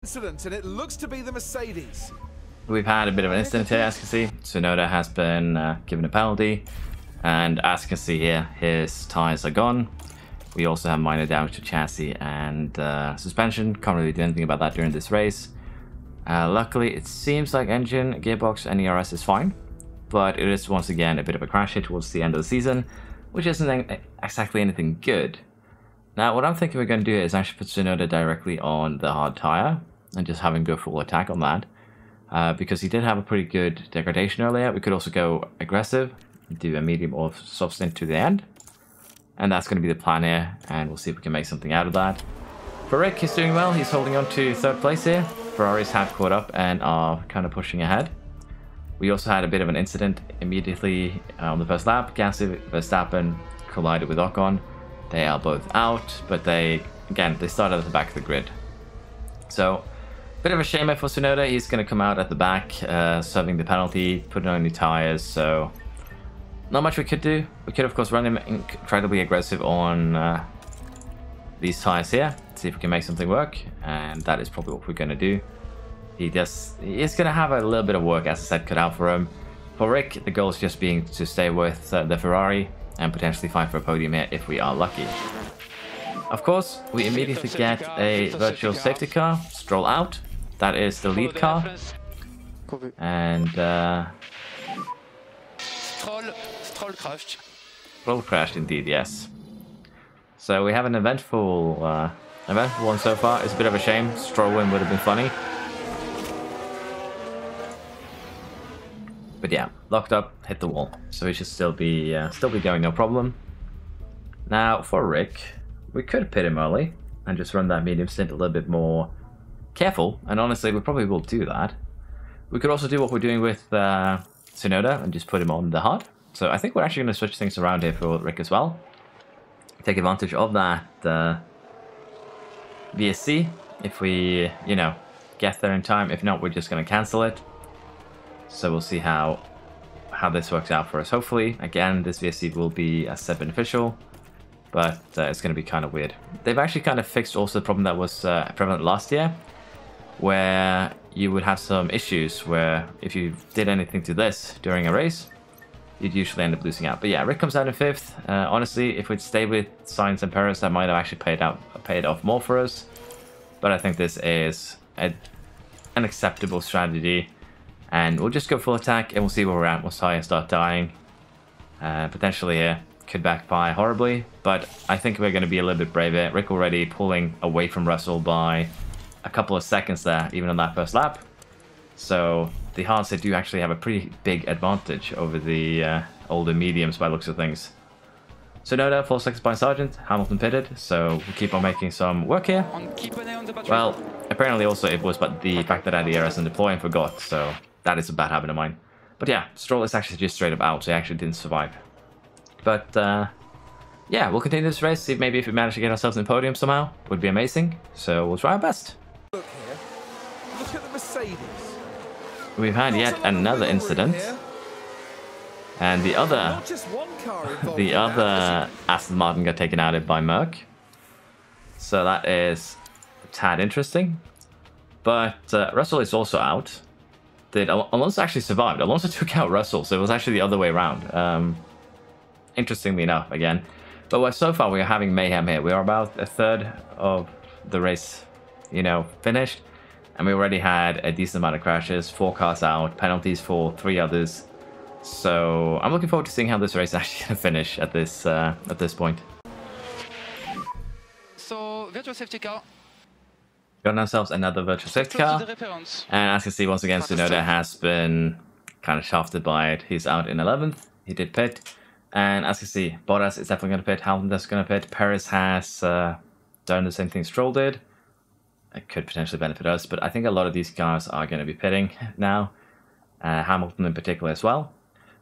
Incident, and it looks to be the Mercedes. We've had a bit of an incident here, as you can see. Tsunoda has been given a penalty, and as you can see here, his tires are gone. We also have minor damage to chassis and suspension. Can't really do anything about that during this race. Luckily, it seems like engine, gearbox, and ERS is fine, but it is once again a bit of a crash hit towards the end of the season, which isn't exactly anything good. Now, what I'm thinking we're going to do is actually put Tsunoda directly on the hard tire and just have him go full attack on that, because he did have a pretty good degradation earlier. We could also go aggressive, do a medium or soft stint to the end, and that's going to be the plan here, and we'll see if we can make something out of that. For Rick, he's doing well. He's holding on to 3rd place here. Ferraris have caught up and are kind of pushing ahead. We also had a bit of an incident immediately on the first lap. Gasly, Verstappen collided with Ocon. They are both out, but they started at the back of the grid. So, bit of a shame for Tsunoda. He's going to come out at the back, serving the penalty, putting on new tires, so not much we could do. We could, of course, run him incredibly aggressive on these tires here, see if we can make something work, and that is probably what we're going to do. He's going to have a little bit of work, as I said, cut out for him. For Rick, the goal is just being to stay with the Ferrari and potentially fight for a podium here if we are lucky. Of course, we immediately get a virtual safety car, Stroll out. That is the lead car. And Stroll crashed. Stroll crashed indeed, yes. So we have an eventful one so far. It's a bit of a shame. Stroll win would have been funny. But yeah, locked up, hit the wall. So he should still be going, no problem. Now for Rick, we could pit him early and just run that medium stint a little bit more careful. And honestly, we probably will do that. We could also do what we're doing with Tsunoda and just put him on the hard. So I think we're actually going to switch things around here for Rick as well. Take advantage of that VSC if we, you know, get there in time. If not, we're just going to cancel it. So we'll see how this works out for us. Hopefully, again, this VSC will be, as said, beneficial, but it's going to be kind of weird. They've actually kind of fixed also the problem that was prevalent last year, where you would have some issues where if you did anything to this during a race, you'd usually end up losing out. But yeah, Rick comes out in 5th. Honestly, if we'd stayed with Sainz and Perez, that might have actually paid off more for us. But I think this is an acceptable strategy. And we'll just go full attack and we'll see where we're at. We'll start dying. Potentially here. Could backfire horribly. But I think we're going to be a little bit braver. Rick already pulling away from Russell by a couple of seconds there, even on that first lap. So the hards, they do actually have a pretty big advantage over the older mediums by looks of things. So Tsunoda, 4 seconds by Sargent. Hamilton pitted. So we'll keep on making some work here. Well, apparently also it was but the fact that I had the errors and deploy and forgot. So that is a bad habit of mine. But yeah, Stroll is actually just straight up out. So he actually didn't survive. But yeah, we'll continue this race. See if maybe if we manage to get ourselves in the podium somehow, would be amazing. So we'll try our best. Look here. Look at the Mercedes. We've had yet another incident. And the other Aston Martin got taken out by Merc. So that is a tad interesting. But Russell is also out. Alonso actually survived. Alonso took out Russell, so it was actually the other way around. Interestingly enough, again. But so far we are having mayhem here. We are about a third of the race, you know, finished. And we already had a decent amount of crashes, 4 cars out, penalties for 3 others. So I'm looking forward to seeing how this race is actually going to finish at this point. So virtual safety car. Got ourselves another virtual safety car. And as you can see, once again, Tsunoda has been kind of shafted by it. He's out in 11th. He did pit. And as you see, Bottas is definitely going to pit. Hamilton is going to pit. Perez has done the same thing Stroll did. It could potentially benefit us, but I think a lot of these cars are going to be pitting now. Hamilton in particular as well.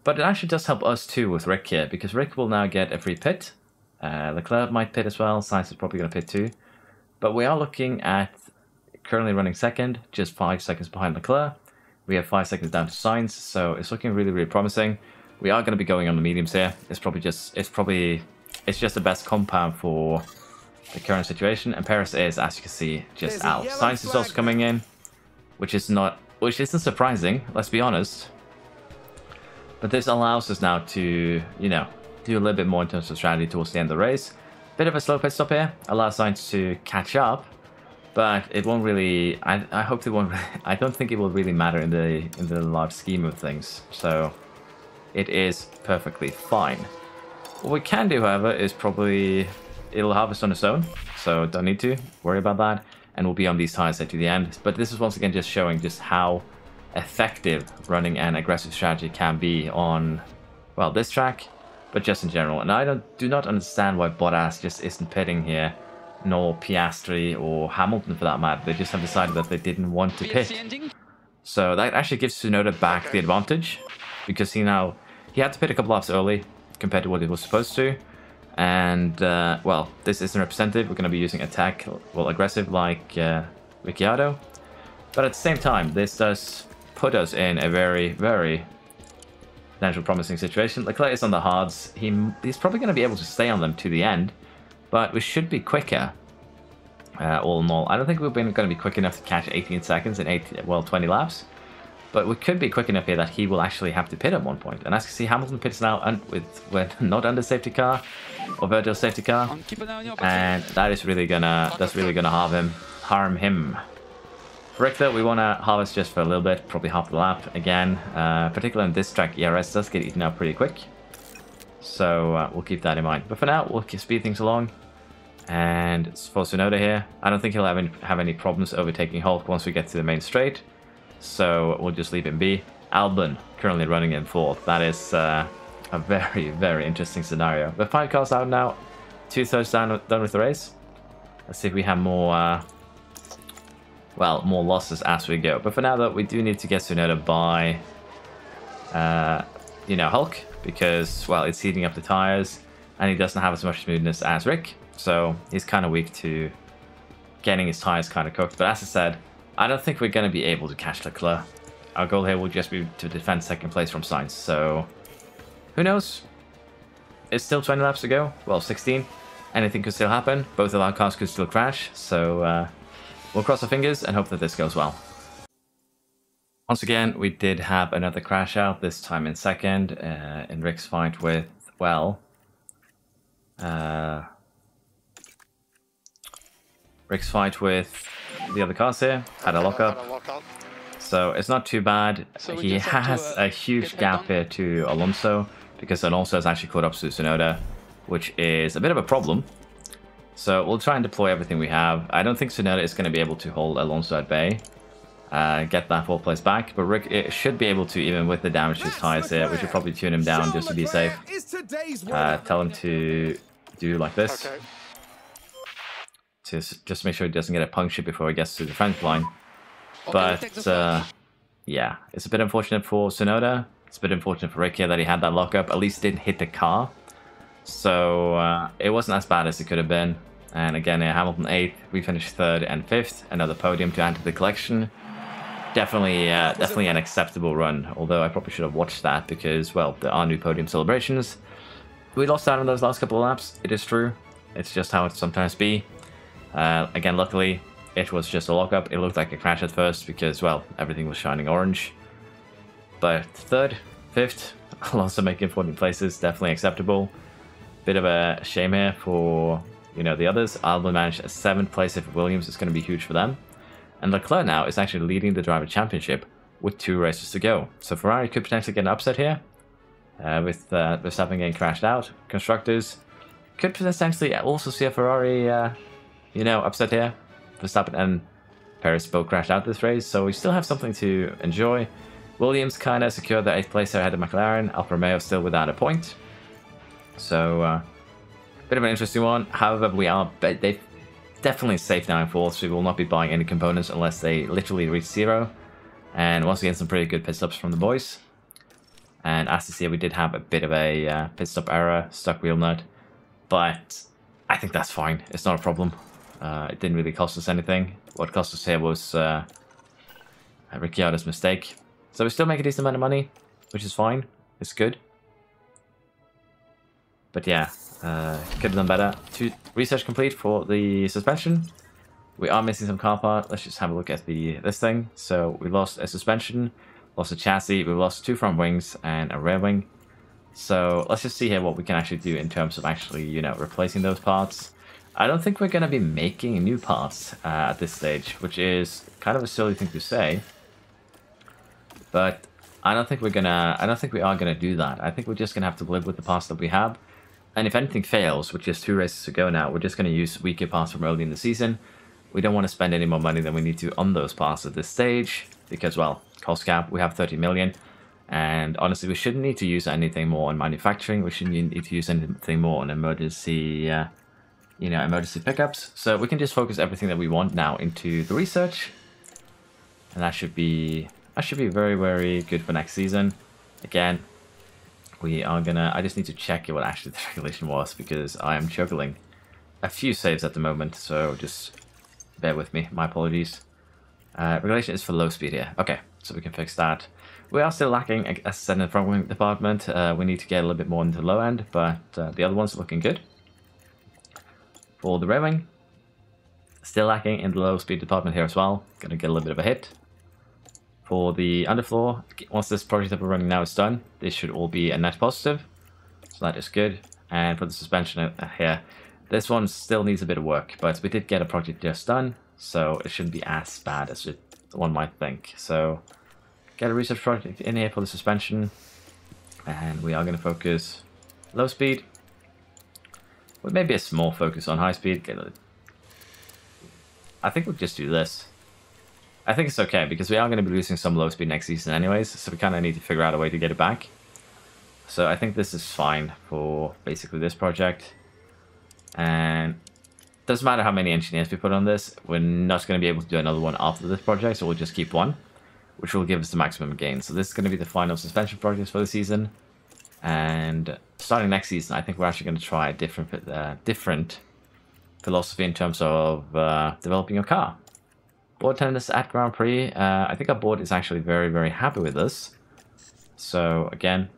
But it actually does help us too with Rick here, because Rick will now get a free pit. Leclerc might pit as well. Sainz is probably going to pit too. But we are looking at currently running second, just 5 seconds behind Leclerc. We have 5 seconds down to Sainz, so it's looking really, really promising. We are going to be going on the mediums here. It's just the best compound for the current situation. And Perez is, as you can see, just out. Sainz is also coming in, which isn't surprising. Let's be honest. But this allows us now to, you know, do a little bit more in terms of strategy towards the end of the race. Bit of a slow pit stop here, allows Sainz to catch up, but it won't really. I hope it won't. I don't think it will really matter in the large scheme of things. So it is perfectly fine. What we can do, however, is probably it'll harvest on its own, so don't need to worry about that, and we'll be on these tires to the end. But this is once again just showing just how effective running an aggressive strategy can be on, well, this track, but just in general. And I do not understand why Bottas just isn't pitting here, nor Piastri or Hamilton for that matter. They just have decided that they didn't want to pit. So that actually gives Tsunoda back the advantage, because he had to pit a couple laps early compared to what he was supposed to. And, well, this isn't representative. We're going to be using aggressive like Ricciardo. But at the same time, this does put us in a very, very potential promising situation. Leclerc is on the hards. He's probably going to be able to stay on them to the end, but we should be quicker all in all. I don't think we're going to be quick enough to catch 18 seconds in 20 laps. But we could be quick enough here that he will actually have to pit at one point. And as you can see, Hamilton pits now with not under safety car or virtual safety car, and that is really gonna harm him. Rick, though, we want to harvest just for a little bit, probably half the lap again. Particularly on this track, ERS does get eaten up pretty quick, so we'll keep that in mind. But for now, we'll speed things along. And for Tsunoda here, I don't think he'll have any problems overtaking Hulk once we get to the main straight. So we'll just leave him be. Albon currently running in fourth. That is a very, very interesting scenario. But 5 cars out now, 2/3 done with the race. Let's see if we have more, more losses as we go. But for now, though, we do need to get Tsunoda by, Hulk, because, well, it's heating up the tires, and he doesn't have as much smoothness as Rick, so he's kind of weak to getting his tires kind of cooked. But as I said, I don't think we're going to be able to catch Leclerc. Our goal here will just be to defend second place from Sainz, so who knows? It's still 20 laps to go. Well, 16. Anything could still happen. Both of our cars could still crash, so we'll cross our fingers and hope that this goes well. Once again, we did have another crash out, this time in second, in Rick's fight with, Rick's fight with the other cars here, had a lockup. So it's not too bad. He has a huge gap here to Alonso, because Alonso has actually caught up to Tsunoda, which is a bit of a problem. So we'll try and deploy everything we have. I don't think Tsunoda is going to be able to hold Alonso at bay, get that 4th place back, but Rick should be able to, even with the damage to his tires here. We should probably tune him down just to be safe. Tell him to do like this. To just make sure he doesn't get a puncture before he gets to the fence line. But yeah, it's a bit unfortunate for Tsunoda. It's a bit unfortunate for Rick here that he had that lockup. At least didn't hit the car. So it wasn't as bad as it could have been. And again, Hamilton 8th. We finished 3rd and 5th. Another podium to add to the collection. Definitely an acceptable run. Although I probably should have watched that because, well, there are new podium celebrations. We lost out on those last couple of laps. It is true. It's just how it sometimes be. Again, luckily, it was just a lockup. It looked like a crash at first because, well, everything was shining orange. But 3rd, 5th, Alonso making 14 places, definitely acceptable. Bit of a shame here for, the others. Albon managed a 7th place here for Williams. It's going to be huge for them. And Leclerc now is actually leading the driver championship with 2 races to go. So Ferrari could potentially get an upset here with Verstappen getting crashed out. Constructors could potentially also see a Ferrari upset here. Verstappen and Perez both crashed out this race, so we still have something to enjoy. Williams kind of secured the 8th place ahead of McLaren. Alfa Romeo still without a point. So, bit of an interesting one. However, they're definitely safe now in 4th, so we will not be buying any components unless they literally reach 0. And once again, some pretty good pit stops from the boys. And as you see, we did have a bit of a pit stop error, stuck wheel nut. But I think that's fine. It's not a problem. It didn't really cost us anything. What cost us here was Ricciardo's mistake. So we still make a decent amount of money, which is fine. It's good. But yeah, could have done better. Research complete for the suspension. We are missing some car part. Let's just have a look at this thing. So we lost a suspension, lost a chassis, we lost 2 front wings and a rear wing. So let's just see here what we can actually do in terms of actually, replacing those parts. I don't think we're going to be making new parts at this stage, which is kind of a silly thing to say. But I don't think we are gonna do that. I think we're just gonna have to live with the parts that we have. And if anything fails, which is 2 races to go now, we're just gonna use weaker parts from early in the season. We don't want to spend any more money than we need to on those parts at this stage because, well, cost cap, we have 30 million. And honestly, we shouldn't need to use anything more on manufacturing. We shouldn't need to use anything more on emergency, emergency pickups. So we can just focus everything that we want now into the research. And that should be very, very good for next season. Again, I just need to check what actually the regulation was because I am juggling a few saves at the moment. So just bear with me. My apologies. Regulation is for low speed here. Okay, so we can fix that. We are still lacking, as I said, in the front wing department. We need to get a little bit more into the low end, but the other ones are looking good. For the rear wing, Still lacking in the low speed department here as well. Gonna get a little bit of a hit. For the underfloor, once this project up and running now is done, this should all be a net positive. So that is good. And for the suspension here, this one still needs a bit of work, but we did get a project just done, so it shouldn't be as bad as one might think. So get a research project in here for the suspension, and we are going to focus low speed, with maybe a small focus on high speed. I think we'll just do this. I think it's okay, because we are going to be losing some low speed next season anyways, so we kind of need to figure out a way to get it back. So I think this is fine for basically this project. And it doesn't matter how many engineers we put on this, we're not going to be able to do another one after this project, so we'll just keep one, which will give us the maximum gain. So this is going to be the final suspension project for the season. And starting next season, I think we're actually going to try a different philosophy in terms of developing your car. Board attendance at Grand Prix. I think our board is actually very, very happy with this. So again,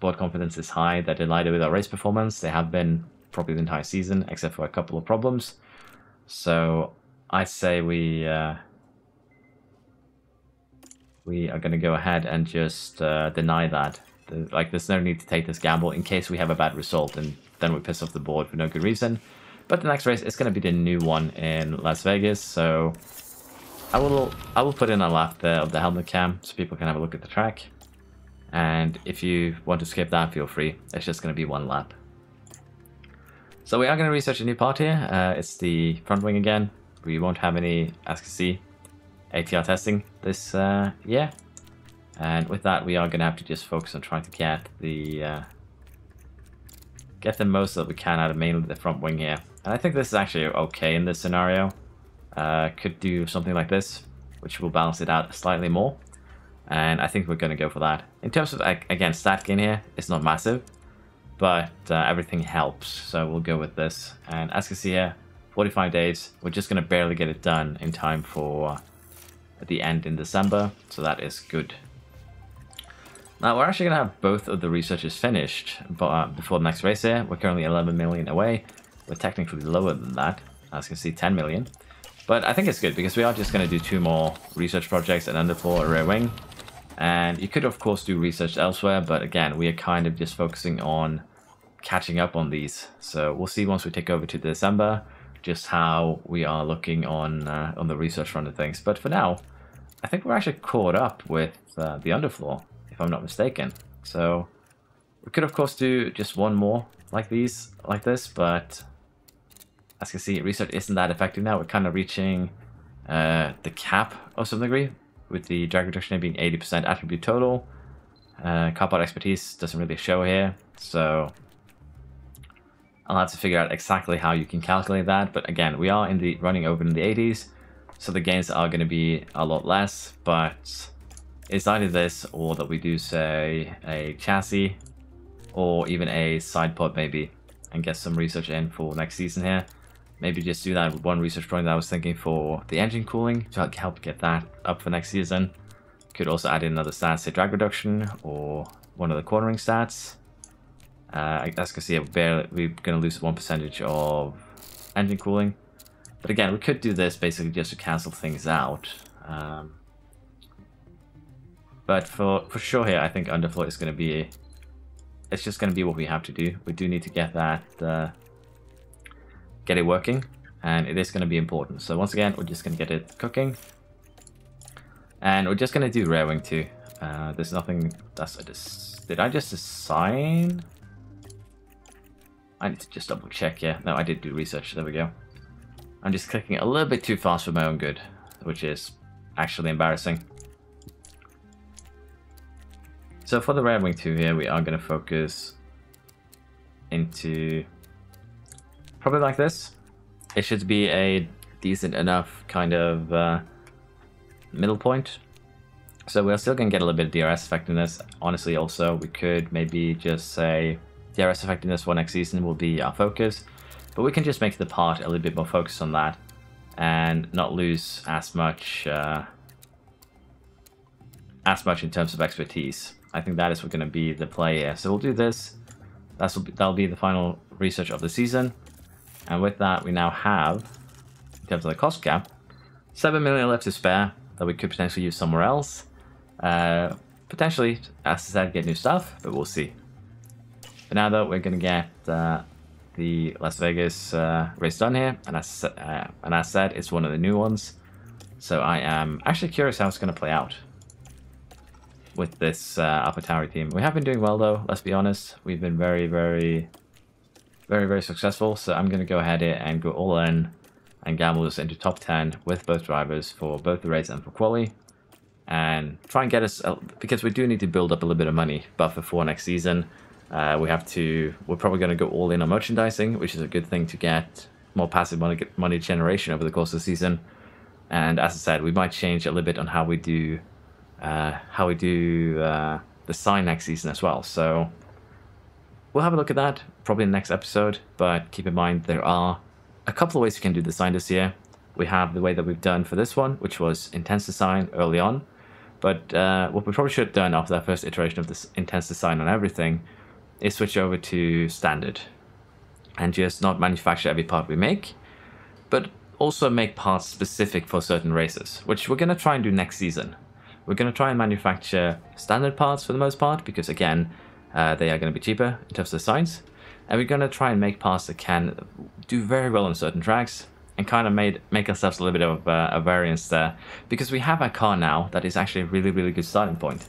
board confidence is high. They're delighted with our race performance. They have been probably the entire season, except for a couple of problems. So I say we are going to go ahead and just deny that. Like, there's no need to take this gamble in case we have a bad result, and then we piss off the board for no good reason. But the next race is going to be the new one in Las Vegas, so I will put in a lap there of the helmet cam so people can have a look at the track. And if you want to skip that, feel free. It's just going to be one lap. So we are going to research a new part here. It's the front wing again. We won't have any, as you can see, ATR testing this year. And with that, we are going to have to just focus on trying to get the most that we can out of mainly the front wing here. And I think this is actually okay in this scenario. Could do something like this, which will balance it out slightly more. And I think we're going to go for that. In terms of, again, stat gain here, it's not massive, but everything helps. So we'll go with this. And as you can see here, 45 days. We're just going to barely get it done in time for the end in December. So that is good. Now, we're actually going to have both of the researches finished before the next race here. We're currently 11 million away. We're technically lower than that. As you can see, 10 million. But I think it's good because we are just going to do 2 more research projects at underfloor and rear wing. And you could, of course, do research elsewhere. But again, we are kind of just focusing on catching up on these. So we'll see once we take over to December just how we are looking on the research front of things. But for now, I think we're actually caught up with the underfloor, if I'm not mistaken. So we could, of course, do just one more like this, but as you can see, research isn't that effective now. We're kind of reaching the cap of some degree, with the drag reduction being 80% attribute total. Car part expertise doesn't really show here, so I'll have to figure out exactly how you can calculate that. But again, we are running over in the 80s, so the gains are going to be a lot less, but it's either this or that we do, say, a chassis or even a side pod maybe, and get some research in for next season here. Maybe just do that with one research project that I was thinking for the engine cooling to help get that up for next season. Could also add in another stat, say drag reduction, or one of the cornering stats. As you can see, we're going to lose 1% of engine cooling. But again, we could do this basically just to cancel things out. But for sure here, I think underfloor is going to be... It's just going to be what we have to do. We do need to get that... get it working, and it is going to be important. So once again, we're just going to get it cooking, and we're just going to do rear wing too. There's nothing that's did I just assign? I need to just double check. Yeah, no, I did do research. There we go. I'm just clicking a little bit too fast for my own good, which is actually embarrassing. So for the rear wing 2 here, we are going to focus into probably like this. It should be a decent enough kind of middle point. So we're still going to get a little bit of DRS effectiveness. Honestly, also, we could maybe just say DRS effectiveness for next season will be our focus. But we can just make the part a little bit more focused on that and not lose as much in terms of expertise. I think that is going to be the play here. So we'll do this. That'll be the final research of the season. And with that, we now have in terms of the cost cap. 7 million left to spare that we could potentially use somewhere else. Potentially, as I said, get new stuff, but we'll see. For now, though, we're going to get the Las Vegas race done here, and as I said, it's one of the new ones. So I am actually curious how it's going to play out with this Alpha Tauri team. We have been doing well, though, let's be honest. We've been very successful, so I'm going to go ahead here and go all in and gamble this into top 10 with both drivers for both the race and for quali. And try and get us, because we do need to build up a little bit of money buffer for next season. We're probably going to go all in on merchandising, which is a good thing to get more passive money generation over the course of the season. And as I said, we might change a little bit on how we do the sign next season as well. So we'll have a look at that probably in the next episode. But keep in mind, there are a couple of ways you can do the sign this year. We have the way that we've done for this one, which was intense design early on. But what we probably should have done after that first iteration of this intense design on everything is switch over to standard and just not manufacture every part we make, but also make parts specific for certain races, which we're going to try and do next season. We're going to try and manufacture standard parts for the most part, because again, they are going to be cheaper in terms of designs, and we're going to try and make parts that can do very well on certain tracks and kind of make ourselves a little bit of a variance there, because we have a car now that is actually a really good starting point.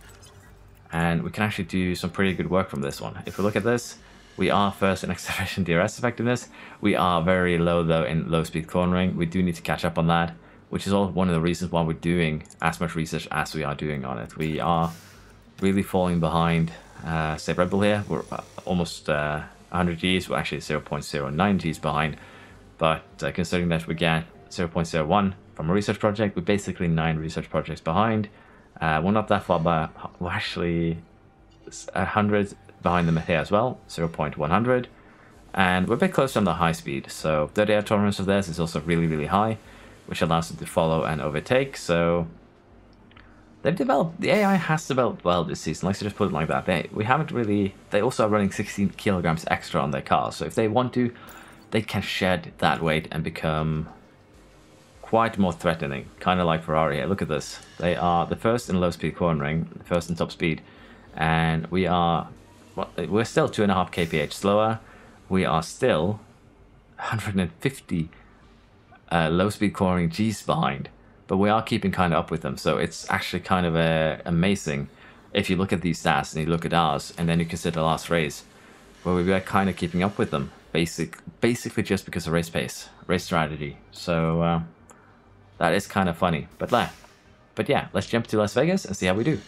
And we can actually do some pretty good work from this one. If we look at this, we are first in acceleration DRS effectiveness. We are very low, though, in low-speed cornering. We do need to catch up on that, which is all one of the reasons why we're doing as much research as we are doing on it. We are really falling behind, say, Red Bull here. We're almost 100 Gs. We're actually 0.09 Gs behind. But considering that we get 0.01 from a research project, we're basically 9 research projects behind. We're not that far back. We're actually 100 behind them here as well, 0.100. And we're a bit closer on the high speed, so the air tolerance of theirs is also really high, which allows them to follow and overtake. So they've developed, the AI has developed well this season, let's just put it like that. They also are running 16 kilograms extra on their cars, so if they want to, they can shed that weight and become quite more threatening, kind of like Ferrari here. Look at this. They are the first in low speed cornering, the first in top speed, and we're still 2.5 kph slower. We are still 150 low speed cornering Gs behind, but we are keeping kind of up with them. So it's actually kind of amazing if you look at these stats and you look at ours, and then you consider the last race where we were kind of keeping up with them, basically just because of race pace, race strategy. So that is kind of funny, but yeah, let's jump to Las Vegas and see how we do.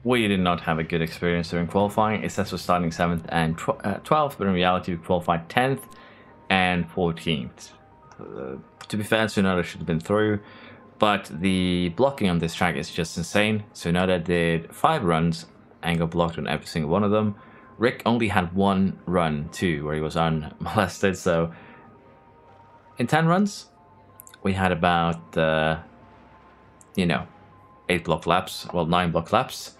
We did not have a good experience during qualifying. It says we're starting 7th and 12th, but in reality we qualified 10th and 14th. To be fair, Tsunoda should have been through, but the blocking on this track is just insane. Tsunoda did 5 runs and got blocked on every single one of them. Rick only had 1 run too, where he was unmolested, so in 10 runs, we had about, 8 block laps, well, 9 block laps.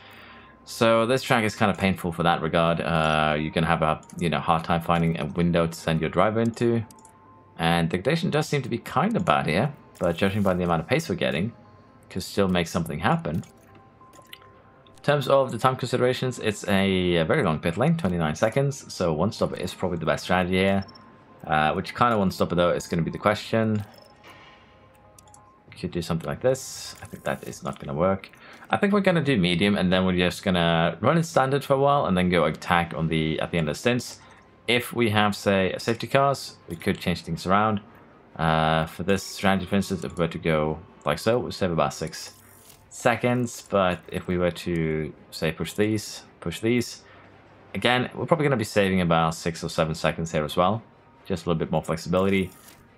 So this track is kind of painful for that regard. You're going to have a hard time finding a window to send your driver into. And degradation does seem to be kind of bad here, but judging by the amount of pace we're getting, could still make something happen. In terms of the time considerations, it's a very long pit lane, 29 seconds, so one stopper is probably the best strategy here. Which kind of one stopper, though, is going to be the question. Could do something like this. I think that is not going to work. I think we're going to do medium, and then we're just going to run it standard for a while, and then go attack at the end of the stints. If we have, say, safety cars, we could change things around. For this strategy, for instance, if we were to go like so, we'll save about 6 seconds. But if we were to, say, push these, again, we're probably going to be saving about 6 or 7 seconds here as well. Just a little bit more flexibility.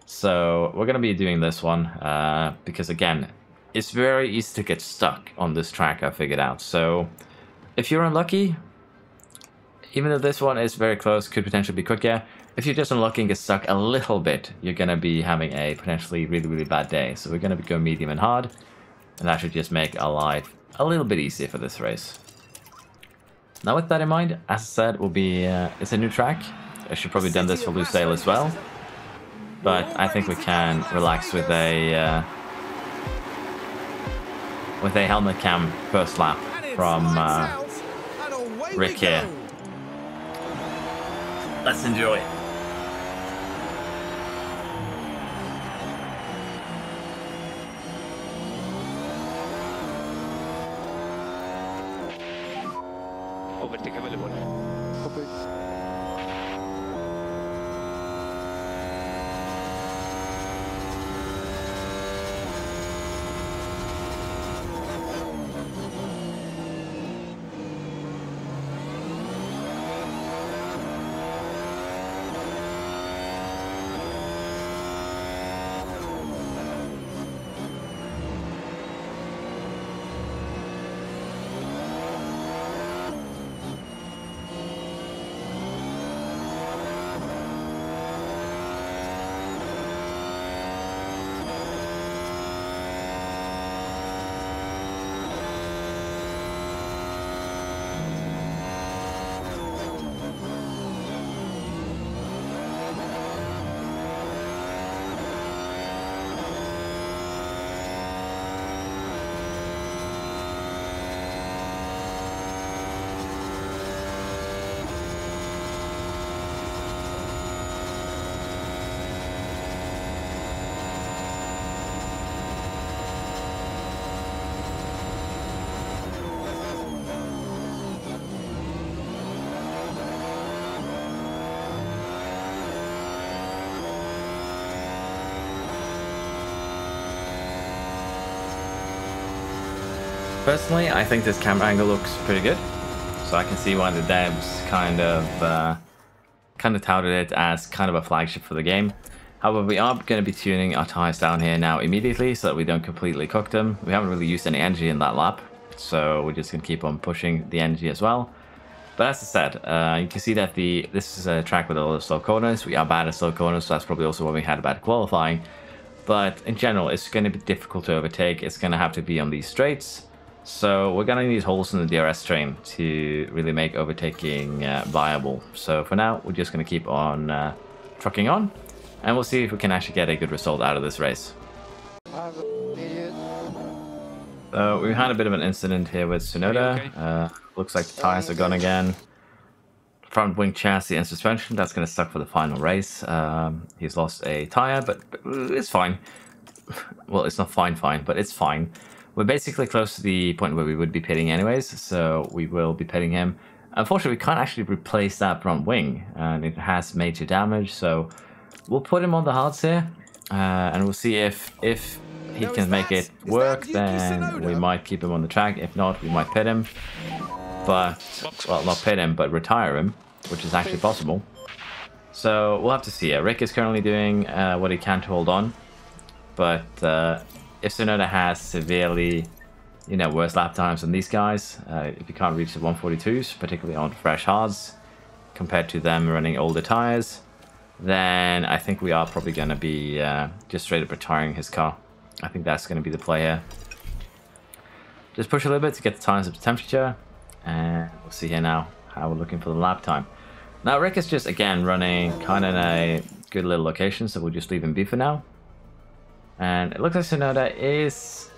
So we're going to be doing this one because, again, it's very easy to get stuck on this track, I figured out. So if you're unlucky, even though this one is very close, could potentially be quicker, if you're just unlucky and get stuck a little bit, you're going to be having a potentially really bad day. So we're going to go medium and hard, and that should just make our life a little bit easier for this race. Now with that in mind, as I said, it's a new track. I should probably have done this for Lucille as well. but I think we can relax with a helmet cam first lap from Rick here. Let's enjoy. Overtake available. Personally, I think this camera angle looks pretty good, so I can see why the devs kind of touted it as kind of a flagship for the game. However, we are going to be tuning our tires down here now immediately so that we don't completely cook them. We haven't really used any energy in that lap, so we're just going to keep on pushing the energy as well. But as I said, you can see that this is a track with a lot of slow corners. We are bad at slow corners, so that's probably also why we had a bad qualifying. But in general, it's going to be difficult to overtake. It's going to have to be on these straights. So we're going to need holes in the DRS train to really make overtaking viable. So for now, we're just going to keep on trucking on, and we'll see if we can actually get a good result out of this race. So we had a bit of an incident here with Tsunoda. Looks like the tires are gone again. Front wing chassis and suspension, that's going to suck for the final race. He's lost a tire, but it's fine. Well, it's not fine, but it's fine. We're basically close to the point where we would be pitting anyways, so we will be pitting him. Unfortunately, we can't actually replace that front wing, and it has major damage, so we'll put him on the hards here, and we'll see if he can make it work, then we might keep him on the track. If not, we might pit him. But, well, not pit him, but retire him, which is actually possible. So we'll have to see. Rick is currently doing what he can to hold on, but if Tsunoda has severely, worse lap times than these guys, if you can't reach the 142s, particularly on fresh hards, compared to them running older tires, then I think we are probably going to be just straight up retiring his car. I think that's going to be the play here. Just push a little bit to get the tires up to temperature, and we'll see here now how we're looking for the lap time. Now Rick is just, again, running kind of in a good little location, so we'll just leave him be for now. And it looks like Tsunoda is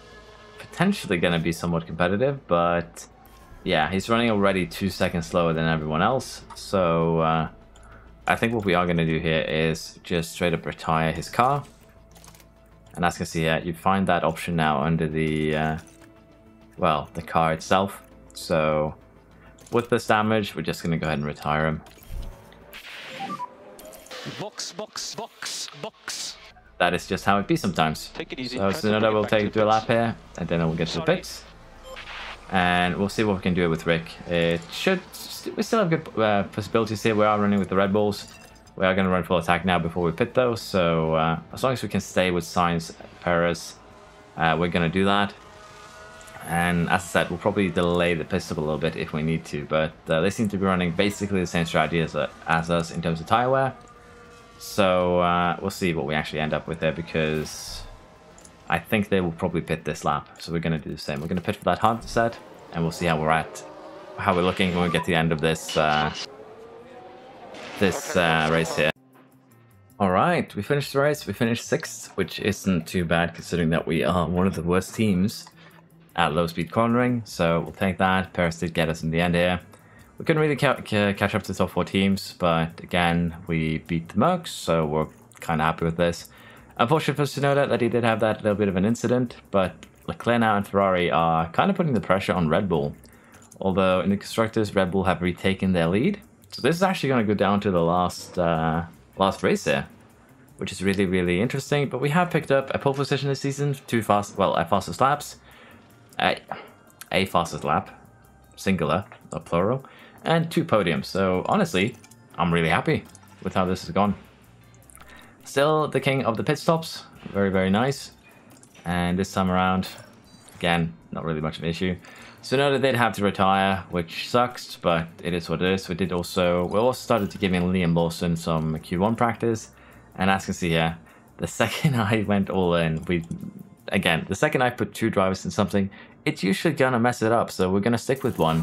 potentially going to be somewhat competitive, but yeah, he's running already 2 seconds slower than everyone else. So I think what we are going to do here is just straight up retire his car. And as you can see here, you find that option now under the, well, the car itself. So with this damage, we're just going to go ahead and retire him. Box. That is just how it be sometimes. Take it easy. So Tsunoda will take do a lap here, and then we'll get to the pits. And we'll see what we can do with Rick. We still have good possibilities here. We are running with the Red Bulls. We are going to run full attack now before we pit though. So as long as we can stay with Sainz, Perez, we're going to do that. And as I said, we'll probably delay the pit stop a little bit if we need to. But they seem to be running basically the same strategy as us in terms of tire wear. So we'll see what we actually end up with there, because I think they will probably pit this lap. So we're going to do the same. We're going to pit for that hard set, and we'll see how we're looking when we get to the end of this race here. Alright, we finished the race. We finished 6th, which isn't too bad considering that we are one of the worst teams at low speed cornering. So we'll take that. Paris did get us in the end here. We couldn't really catch up to the top 4 teams, but again, we beat the Mercs, so we're kind of happy with this. Unfortunate for Tsunoda that he did have that little bit of an incident, but Leclerc now and Ferrari are kind of putting the pressure on Red Bull. Although in the Constructors, Red Bull have retaken their lead. So this is actually going to go down to the last race here, which is really, really interesting. But we have picked up a pole position this season, a fastest laps, a fastest lap, singular, not plural, and 2 podiums. So honestly, I'm really happy with how this has gone. Still the king of the pit stops, very, very nice. And this time around, again, not really much of an issue. Tsunoda did have to retire, which sucks, but it is what it is. We also started to give in Liam Lawson some Q1 practice, and as you can see here, the second I went all in, the second I put 2 drivers in something, it's usually gonna mess it up. So we're gonna stick with 1,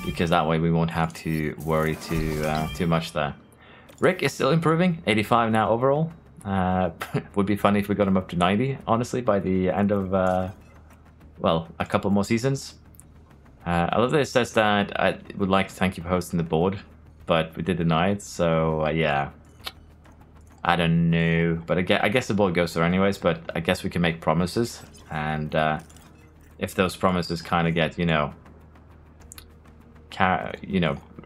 because that way we won't have to worry too much there. Rick is still improving, 85 now overall. Would be funny if we got him up to 90, honestly, by the end of, a couple more seasons. I love that it says that I would like to thank you for hosting the board, but we did deny it, so yeah. I don't know, but I guess the board goes there anyways, but I guess we can make promises, and if those promises kind of get,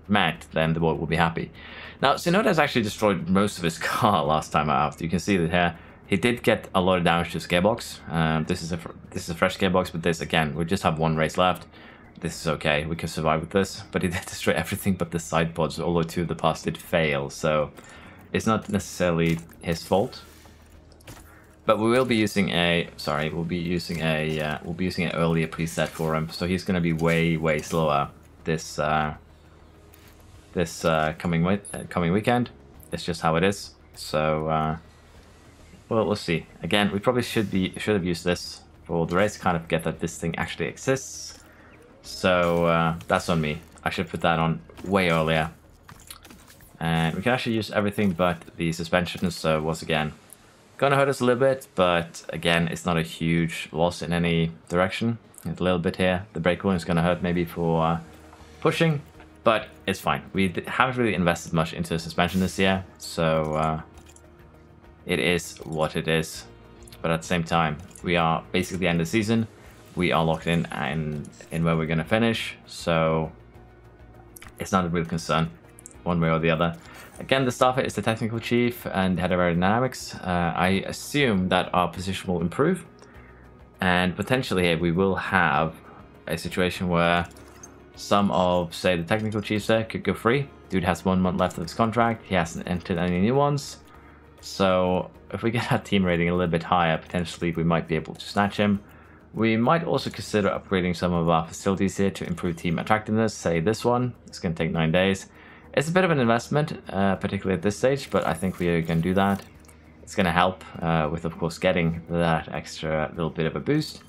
met, then the board will be happy. Now, Tsunoda has actually destroyed most of his car last time out. You can see that here, he did get a lot of damage to his gearbox. This is a fresh gearbox, but this, again, we just have 1 race left. This is okay, we can survive with this, but he did destroy everything but the side pods, although 2 of the parts did fail, so it's not necessarily his fault. But we will be using we'll be using an earlier preset for him, so he's going to be way slower this coming weekend. It's just how it is. So well, we'll see. Again, we probably should have used this for the race, kind of get that this thing actually exists. So that's on me. I should put that on way earlier. And we can actually use everything but the suspension, so once again, gonna hurt us a little bit, but again, it's not a huge loss in any direction. It's a little bit here. The brake cooling is gonna hurt maybe for pushing, but it's fine. We haven't really invested much into the suspension this year, so it is what it is. But at the same time, we are basically the end of the season. We are locked in where we're gonna finish, so it's not a real concern one way or the other. Again, the staffer is the technical chief and head of aerodynamics. I assume that our position will improve, and potentially here we will have a situation where some of, say, the technical chiefs there could go free. Dude has 1 month left of his contract. He hasn't entered any new ones. So if we get our team rating a little bit higher, potentially we might be able to snatch him. We might also consider upgrading some of our facilities here to improve team attractiveness. Say this one. It's going to take 9 days. It's a bit of an investment, particularly at this stage, but I think we are going to do that. It's going to help with, of course, getting that extra little bit of a boost.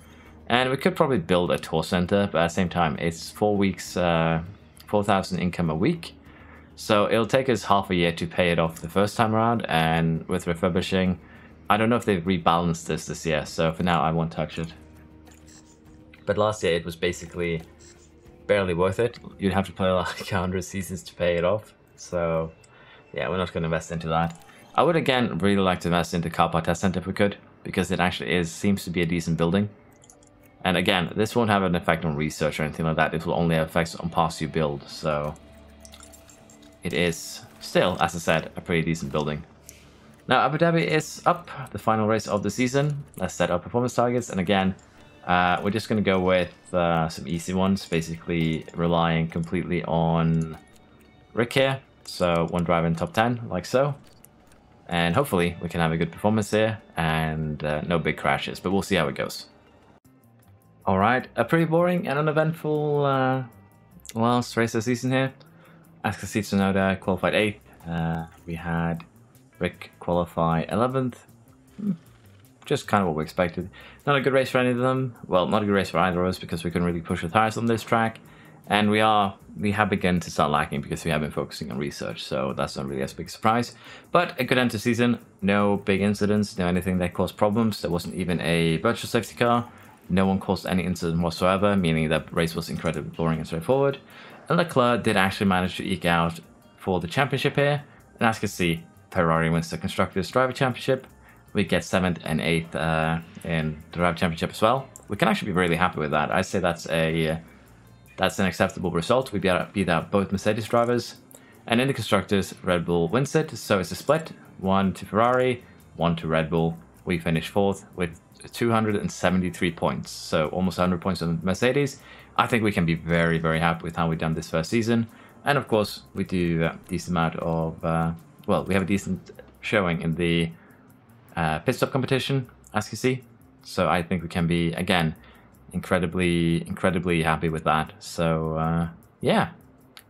And we could probably build a tour center, but at the same time, it's 4 weeks, 4,000 income a week. So it'll take us half a year to pay it off the first time around, and with refurbishing, I don't know if they've rebalanced this year, so for now I won't touch it. But last year it was basically barely worth it. You'd have to play like 100 seasons to pay it off. So yeah, we're not going to invest into that. I would again really like to invest into Car Part Test Center if we could, because it actually seems to be a decent building. And again, this won't have an effect on research or anything like that. It will only have effects on parts you build. So it is still, as I said, a pretty decent building. Now Abu Dhabi is up, the final race of the season. Let's set our performance targets, and again, we're just going to go with some easy ones, basically relying completely on Rick here. So 1 driver in top 10, like so. And hopefully we can have a good performance here and no big crashes, but we'll see how it goes. Alright, a pretty boring and uneventful last race of the season here. As you can see, Tsunoda qualified 8th. We had Rick qualify 11th. Just kind of what we expected. Not a good race for any of them. Well, not a good race for either of us because we couldn't really push the tires on this track. And we have begun to start lacking because we have been focusing on research, so that's not really a big surprise. But a good end to season, no big incidents, no anything that caused problems. There wasn't even a virtual safety car. No one caused any incident whatsoever, meaning that the race was incredibly boring and straightforward. And Leclerc did actually manage to eke out for the championship here. And as you can see, Ferrari wins the Constructors' Driver Championship. We get 7th and 8th in the Driver Championship as well. We can actually be really happy with that. I'd say that's an acceptable result. We beat out both Mercedes drivers. And in the Constructors, Red Bull wins it. So it's a split. 1 to Ferrari, 1 to Red Bull. We finish 4th with 273 points. So almost 100 points on Mercedes. I think we can be very, very happy with how we've done this first season. And of course, we do a decent amount of... well, we have a decent showing in the pit stop competition, as you see. So I think we can be, again, incredibly happy with that. So yeah,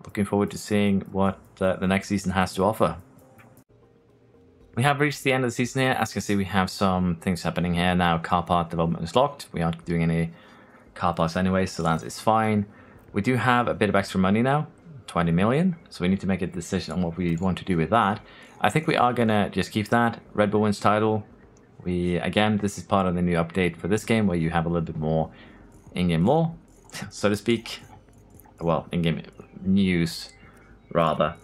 looking forward to seeing what the next season has to offer. We have reached the end of the season here. As you can see, we have some things happening here now. Car part development is locked. We aren't doing any car parts anyway, so that is fine. We do have a bit of extra money now, 20 million. So we need to make a decision on what we want to do with that. I think we are gonna just keep that. Red Bull wins title. Again, this is part of the new update for this game where you have a little bit more in-game lore, so to speak. Well, in-game news, rather.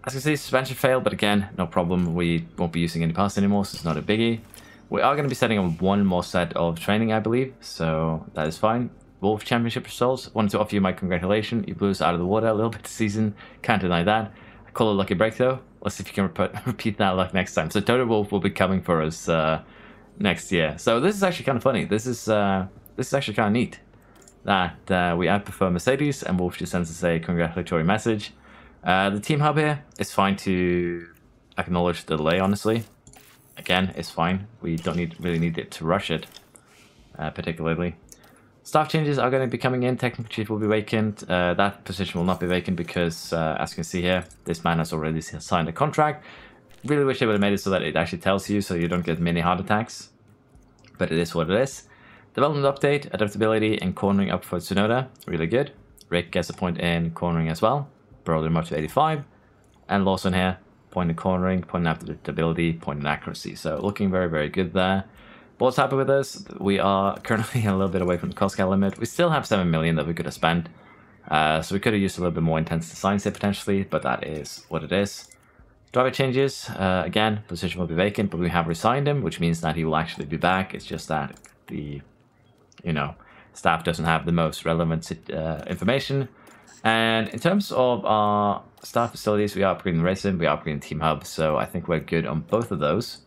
As you can see, suspension failed, but again, no problem. We won't be using any parts anymore, so it's not a biggie. We are going to be setting up one more set of training, I believe, so that is fine. Wolf Championship results. Wanted to offer you my congratulations. You blew us out of the water a little bit this season. Can't deny that. I call it a lucky break, though. Let's see if you can repeat that luck next time. So Toto Wolf will be coming for us next year. So this is actually kind of funny. This is actually kind of neat that we outperform Mercedes, and Wolf just sends us a congratulatory message. The team hub here is fine to acknowledge the delay, honestly. Again, it's fine. We don't really need it to rush it, particularly. Staff changes are going to be coming in. Technical chief will be vacant. That position will not be vacant because, as you can see here, this man has already signed a contract. Really wish they would have made it so that it actually tells you so you don't get many heart attacks. But it is what it is. Development update, adaptability, and cornering up for Tsunoda. Really good. Rick gets a point in cornering as well. Brought him up to 85. And Lawson here, point in cornering, point in adaptability, point in accuracy. So looking very, very good there. Board's happy with us. We are currently a little bit away from the cost cap limit. We still have 7 million that we could have spent. So we could have used a little bit more intense designs here potentially, but that is what it is. Driver changes. Again, position will be vacant, but we have resigned him, which means that he will actually be back. It's just that the, staff doesn't have the most relevant information. And in terms of our staff facilities, we are upgrading the racing, we are upgrading Team Hub, so I think we're good on both of those.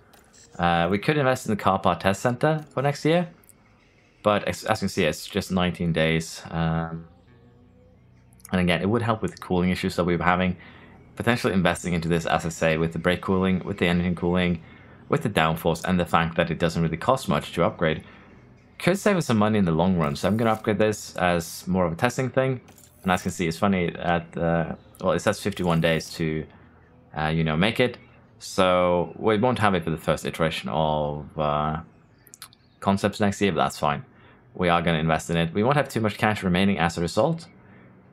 We could invest in the car part test center for next year, but as you can see, it's just 19 days. And again, it would help with the cooling issues that we were having. Potentially investing into this, as I say, with the brake cooling, with the engine cooling, with the downforce, and the fact that it doesn't really cost much to upgrade, could save us some money in the long run. So I'm going to upgrade this as more of a testing thing. And as you can see, it's funny that, well, it says 51 days to, make it. So we won't have it for the first iteration of concepts next year, but that's fine. We are going to invest in it. We won't have too much cash remaining as a result,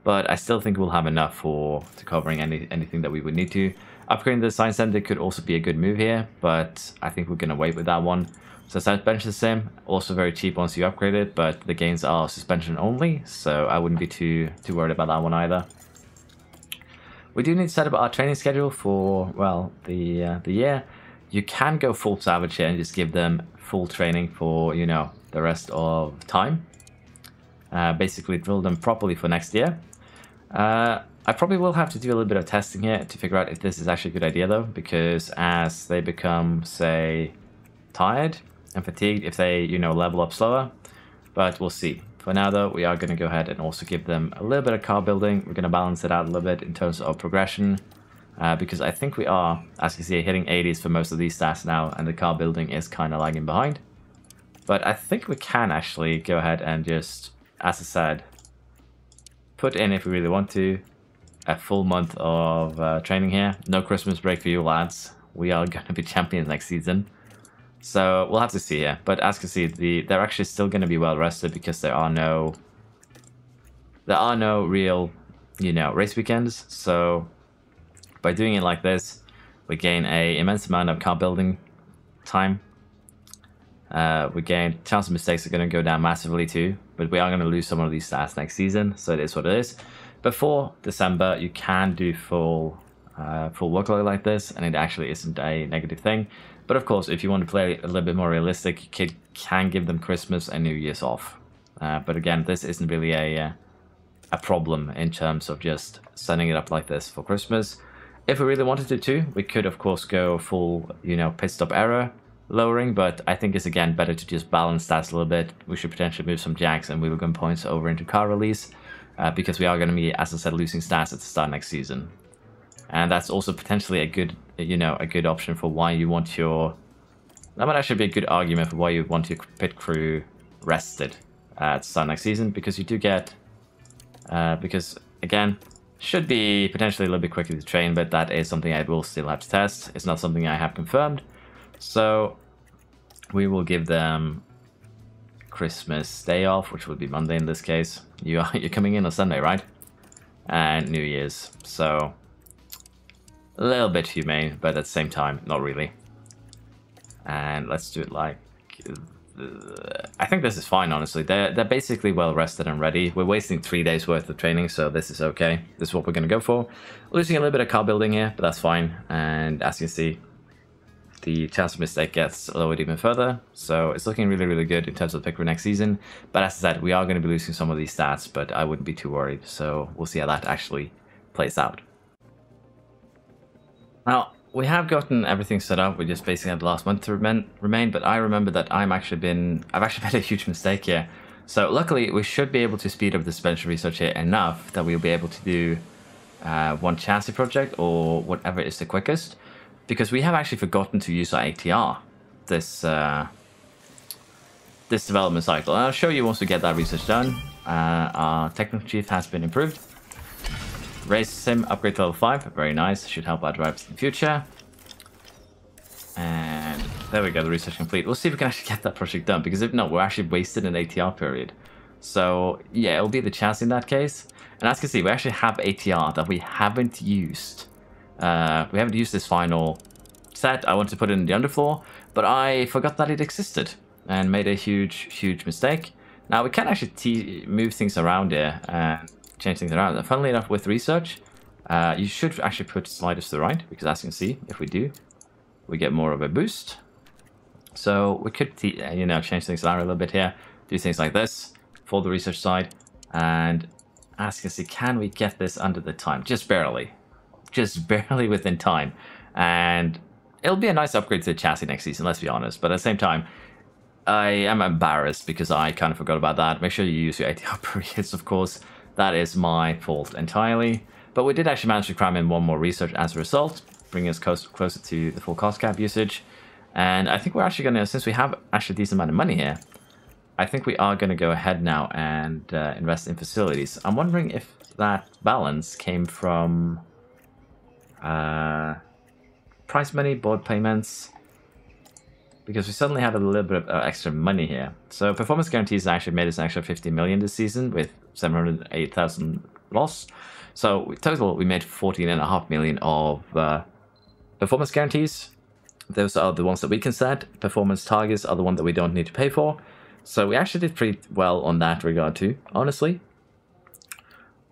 but I still think we'll have enough to covering anything that we would need to. Upgrading the design center could also be a good move here, but I think we're going to wait with that one. So suspension sim, also very cheap once you upgrade it, but the gains are suspension only, so I wouldn't be too worried about that one either. We do need to set up our training schedule for, well, the year. You can go full Savage here and just give them full training for, the rest of time. Basically drill them properly for next year. I probably will have to do a little bit of testing here to figure out if this is actually a good idea though, because as they become, say, tired and fatigued, if they, level up slower, but we'll see. For now though, we are going to go ahead and also give them a little bit of car building. We're going to balance it out a little bit in terms of progression, because I think we are, as you see, hitting 80s for most of these stats now, and the car building is kind of lagging behind. But I think we can actually go ahead and just, as I said, put in, if we really want to, a full month of training here. No Christmas break for you lads. We are going to be champions next season. So we'll have to see here. But as you can see, they're actually still going to be well rested because there are no there are no real, you know, race weekends. So by doing it like this, we gain a immense amount of car building time. We gain chance of mistakes are going to go down massively too, but we are going to lose some of these stats next season, so it is what it is. Before December, you can do full workload like this, and it actually isn't a negative thing. But of course, if you want to play a little bit more realistic, you can give them Christmas and New Year's off. But again, this isn't really a problem in terms of just setting it up like this for Christmas. If we really wanted to, we could of course go full, you know, pit stop error lowering, but I think it's again better to just balance stats a little bit. We should potentially move some jacks and wheel gun points over into car release, because we are going to be, as I said, losing stats at the start next season. And that's also potentially a good, you know, a good option for why you want your... That might actually be a good argument for why you want your pit crew rested at the start next season, because you do get... because, again, should be potentially a little bit quicker to train, but that is something I will still have to test. It's not something I have confirmed. So we will give them Christmas day off, which will be Monday in this case. You're coming in on Sunday, right? And New Year's. So a little bit humane, but at the same time, not really. And let's do it like... I think this is fine, honestly. They're basically well rested and ready. We're wasting 3 days worth of training, so this is okay. This is what we're going to go for. Losing a little bit of car building here, but that's fine. And as you can see, the chance of mistake gets lowered even further. So it's looking really, really good in terms of the pick for next season. But as I said, we are going to be losing some of these stats, but I wouldn't be too worried. So we'll see how that actually plays out. Now, we have gotten everything set up. We just basically have the last month to remain, but I remember that I've actually made a huge mistake here. So luckily, we should be able to speed up the suspension research here enough that we'll be able to do one chassis project or whatever is the quickest, because we have actually forgotten to use our ATR this development cycle. And I'll show you once we get that research done. Our technical chief has been improved. Race sim upgrade to level 5, very nice, should help our drivers in the future. And there we go, the research complete. We'll see if we can actually get that project done, because if not, we're actually wasted an ATR period. So yeah, it'll be the chassis in that case. And as you can see, we actually have ATR that we haven't used. We haven't used this final set. I wanted to put it in the underfloor, but I forgot that it existed and made a huge mistake. Now we can actually move things around here and change things around. And funnily enough, with research, you should actually put sliders to the right, because as you can see, if we do, we get more of a boost. So we could, you know, change things around a little bit here, do things like this for the research side. And as you can see, can we get this under the time? Just barely within time. And it'll be a nice upgrade to the chassis next season, let's be honest. But at the same time, I am embarrassed because I kind of forgot about that. Make sure you use your ATR periods, of course. That is my fault entirely. But we did actually manage to cram in one more research as a result, bringing us closer to the full cost cap usage. And I think we're actually going to, since we have actually a decent amount of money here, I think we are going to go ahead now and invest in facilities. I'm wondering if that balance came from prize money, board payments, because we suddenly had a little bit of extra money here. So performance guarantees actually made us an extra 50 million this season with 708,000 loss. So total, we made 14.5 million of performance guarantees. Those are the ones that we can set. Performance targets are the one that we don't need to pay for. So we actually did pretty well on that regard too, honestly.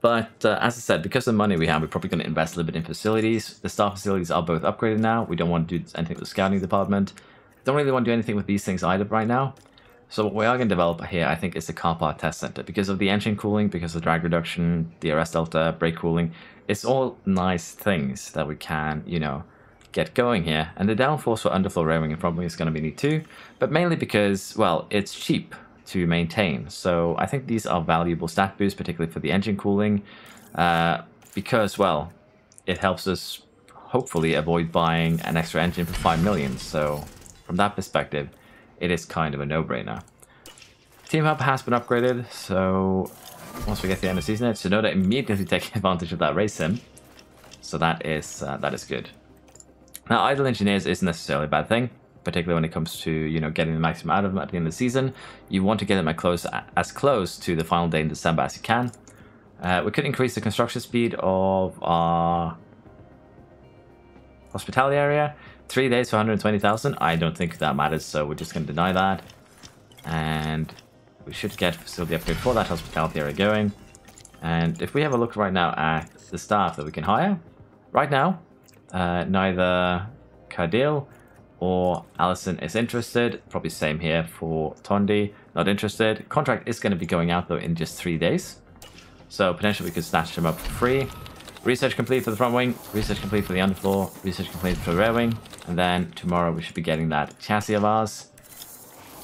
But as I said, because of the money we have, we're probably going to invest a little bit in facilities. The staff facilities are both upgraded now. We don't want to do anything with the scouting department. Don't really want to do anything with these things either right now. So what we are going to develop here, I think, is the car part test center. Because of the engine cooling, because of drag reduction, DRS delta, brake cooling, it's all nice things that we can, you know, get going here. And the downforce for underfloor ramming probably is going to be neat too. But mainly because, well, it's cheap to maintain. So I think these are valuable stat boosts, particularly for the engine cooling. Because, well, it helps us hopefully avoid buying an extra engine for 5 million. So from that perspective, it is kind of a no-brainer. Team Hub has been upgraded, so once we get to the end of the season, Tsunoda immediately taking advantage of that race sim. So that is good. Now, idle engineers isn't necessarily a bad thing, particularly when it comes to, you know, getting the maximum out of them at the end of the season. You want to get them as close to the final day in December as you can. We could increase the construction speed of our hospitality area. 3 days for 120,000. I don't think that matters, so we're just going to deny that. And we should get facility upgrade for that hospitality area going. And if we have a look right now at the staff that we can hire, right now, neither Cardil or Allison is interested. Probably same here for Tondi, not interested. Contract is going to be going out though in just 3 days. So potentially we could snatch them up for free. Research complete for the front wing, research complete for the underfloor, research complete for the rear wing. And then tomorrow we should be getting that chassis of ours.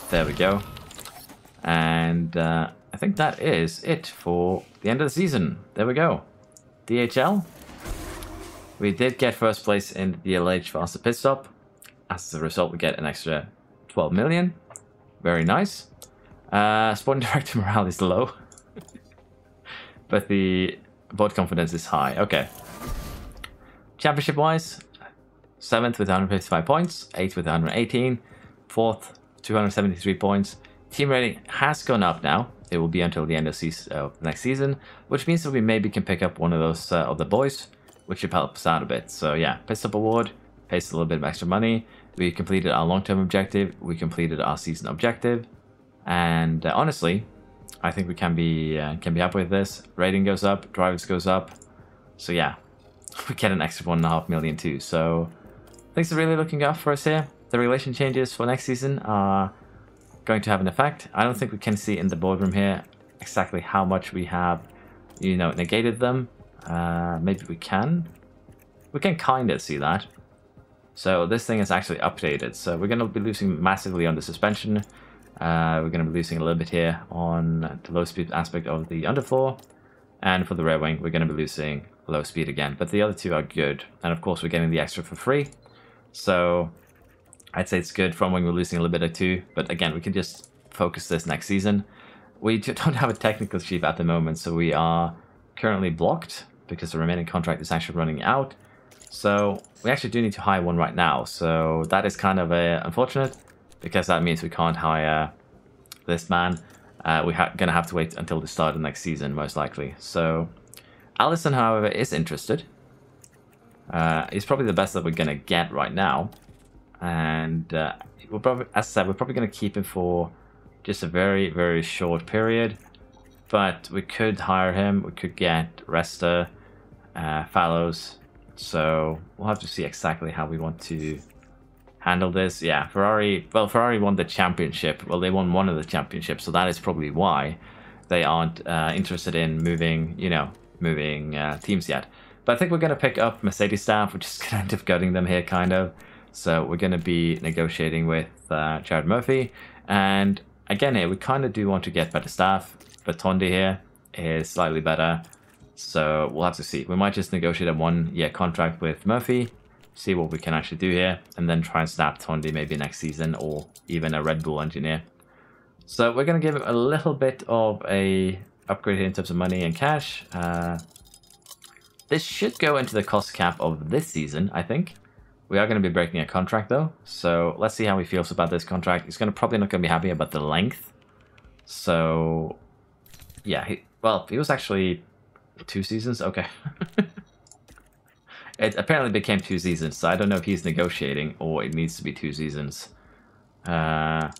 There we go. And I think that is it for the end of the season. There we go. DHL. We did get first place in the DLH faster pit stop. As a result, we get an extra 12 million. Very nice. Sporting director morale is low. But the board confidence is high. Okay. Championship-wise, 7th with 155 points, 8th with 118, 4th, 273 points. Team rating has gone up now. It will be until the end of the next season, which means that we maybe can pick up one of those other boys, which should help us out a bit. So yeah, pit stop award pays a little bit of extra money. We completed our long-term objective. We completed our season objective, and honestly, I think we can be happy with this. Rating goes up, drivers goes up, so yeah, we get an extra 1.5 million too. So things are really looking up for us here. The relation changes for next season are going to have an effect. I don't think we can see in the boardroom here exactly how much we have, you know, negated them. Maybe we can. We can kind of see that. So this thing is actually updated. So we're going to be losing massively on the suspension. We're going to be losing a little bit here on the low speed aspect of the underfloor. And for the rear wing, we're going to be losing low speed again. But the other two are good. And of course, we're getting the extra for free. So I'd say it's good. Front wing, we're losing a little bit of too. But again, we can just focus this next season. We don't have a technical chief at the moment, so we are currently blocked because the remaining contract is actually running out. So we actually do need to hire one right now. So that is kind of unfortunate, because that means we can't hire this man. We're going to have to wait until the start of next season, most likely. So Allison, however, is interested. He's probably the best that we're going to get right now. And we'll probably, as I said, we're probably going to keep him for just a very, very short period. But we could hire him. We could get Resta, Fallows. So we'll have to see exactly how we want to handle this. Yeah, Ferrari won the championship. Well, they won one of the championships, so that is probably why they aren't interested in moving, teams yet. But I think we're going to pick up Mercedes staff, which is going to end up gutting them here, kind of. So we're going to be negotiating with Jared Murphy. And again here, we kind of do want to get better staff, but Tondi here is slightly better. So we'll have to see. We might just negotiate a 1-year contract with Murphy, see what we can actually do here, and then try and snap Tondi maybe next season, or even a Red Bull engineer. So we're going to give him a little bit of a upgrade here in terms of money and cash. This should go into the cost cap of this season, I think. We are going to be breaking a contract though, so let's see how he feels about this contract. He's probably not going to be happy about the length. So yeah, he was actually 2 seasons. Okay. It apparently became 2 seasons, so I don't know if he's negotiating or it needs to be 2 seasons. Okay,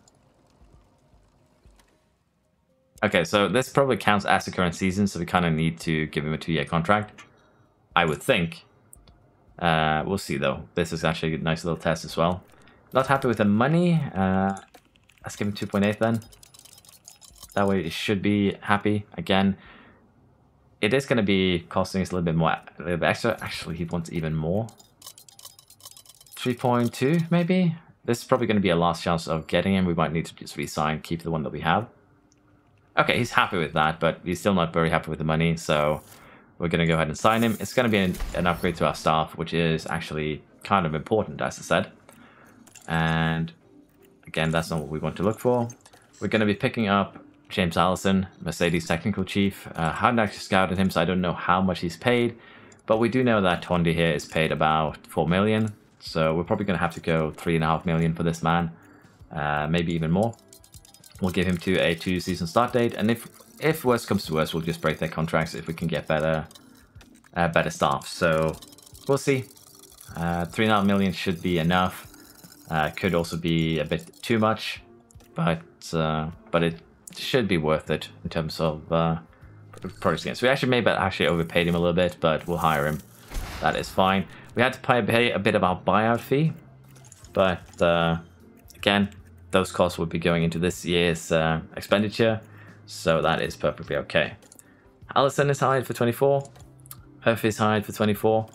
so this probably counts as the current season, so we kind of need to give him a 2-year contract, I would think. We'll see though. This is actually a nice little test as well. Not happy with the money. Let's give him 2.8 then. That way it should be happy. Again, it is going to be costing us a little bit extra. Actually, he wants even more. 3.2 maybe? This is probably going to be a last chance of getting him. We might need to just re-sign, keep the one that we have. Okay, he's happy with that, but he's still not very happy with the money, so we're going to go ahead and sign him. It's going to be an upgrade to our staff, which is actually kind of important, as I said. And again, that's not what we want to look for. We're going to be picking up James Allison, Mercedes technical chief. Haven't actually scouted him, so I don't know how much he's paid. But we do know that Tondi here is paid about 4 million. So we're probably going to have to go 3.5 million for this man. Maybe even more. We'll give him to a 2-season start date. And if if worst comes to worst, we'll just break their contracts if we can get better staff. So we'll see. 3.5 million should be enough. Could also be a bit too much, but it should be worth it in terms of project games. We actually maybe overpaid him a little bit, but we'll hire him. That is fine. We had to pay a bit of our buyout fee, but again, those costs would be going into this year's expenditure, so that is perfectly okay. Allison is hired for 24. Herf is hired for 24.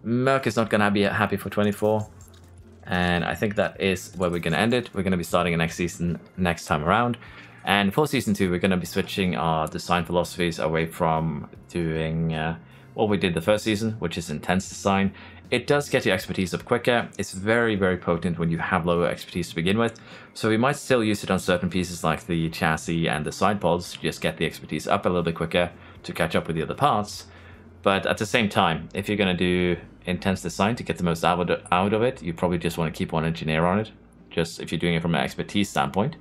Merc is not going to be happy for 24. And I think that is where we're going to end it. We're going to be starting a next season next time around. And for Season 2, we're going to be switching our design philosophies away from doing what we did the first season, which is intense design. It does get your expertise up quicker. It's very, very potent when you have lower expertise to begin with. So we might still use it on certain pieces like the chassis and the side pods to just get the expertise up a little bit quicker to catch up with the other parts. But at the same time, if you're going to do intense design to get the most out of it, you probably just want to keep one engineer on it, just if you're doing it from an expertise standpoint.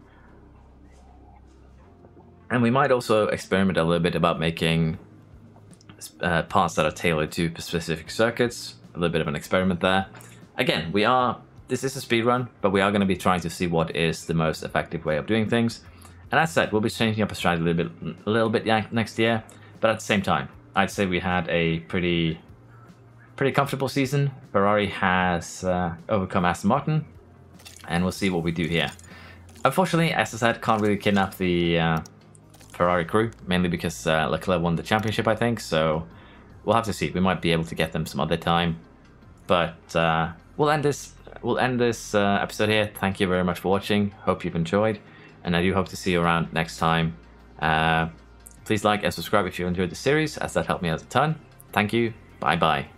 And we might also experiment a little bit about making parts that are tailored to specific circuits. A little bit of an experiment there. Again, this is a speedrun, but we are going to be trying to see what is the most effective way of doing things. And as said, we'll be changing up a strategy a little bit next year, but at the same time, I'd say we had a pretty comfortable season. Ferrari has overcome Aston Martin, and we'll see what we do here. Unfortunately, as I said, can't really kidnap the Ferrari crew, mainly because Leclerc won the championship, I think, so we'll have to see. We might be able to get them some other time, but we'll end this episode here. Thank you very much for watching. Hope you've enjoyed, and I do hope to see you around next time. Please like and subscribe if you enjoyed the series, as that helped me out a ton. Thank you. Bye bye.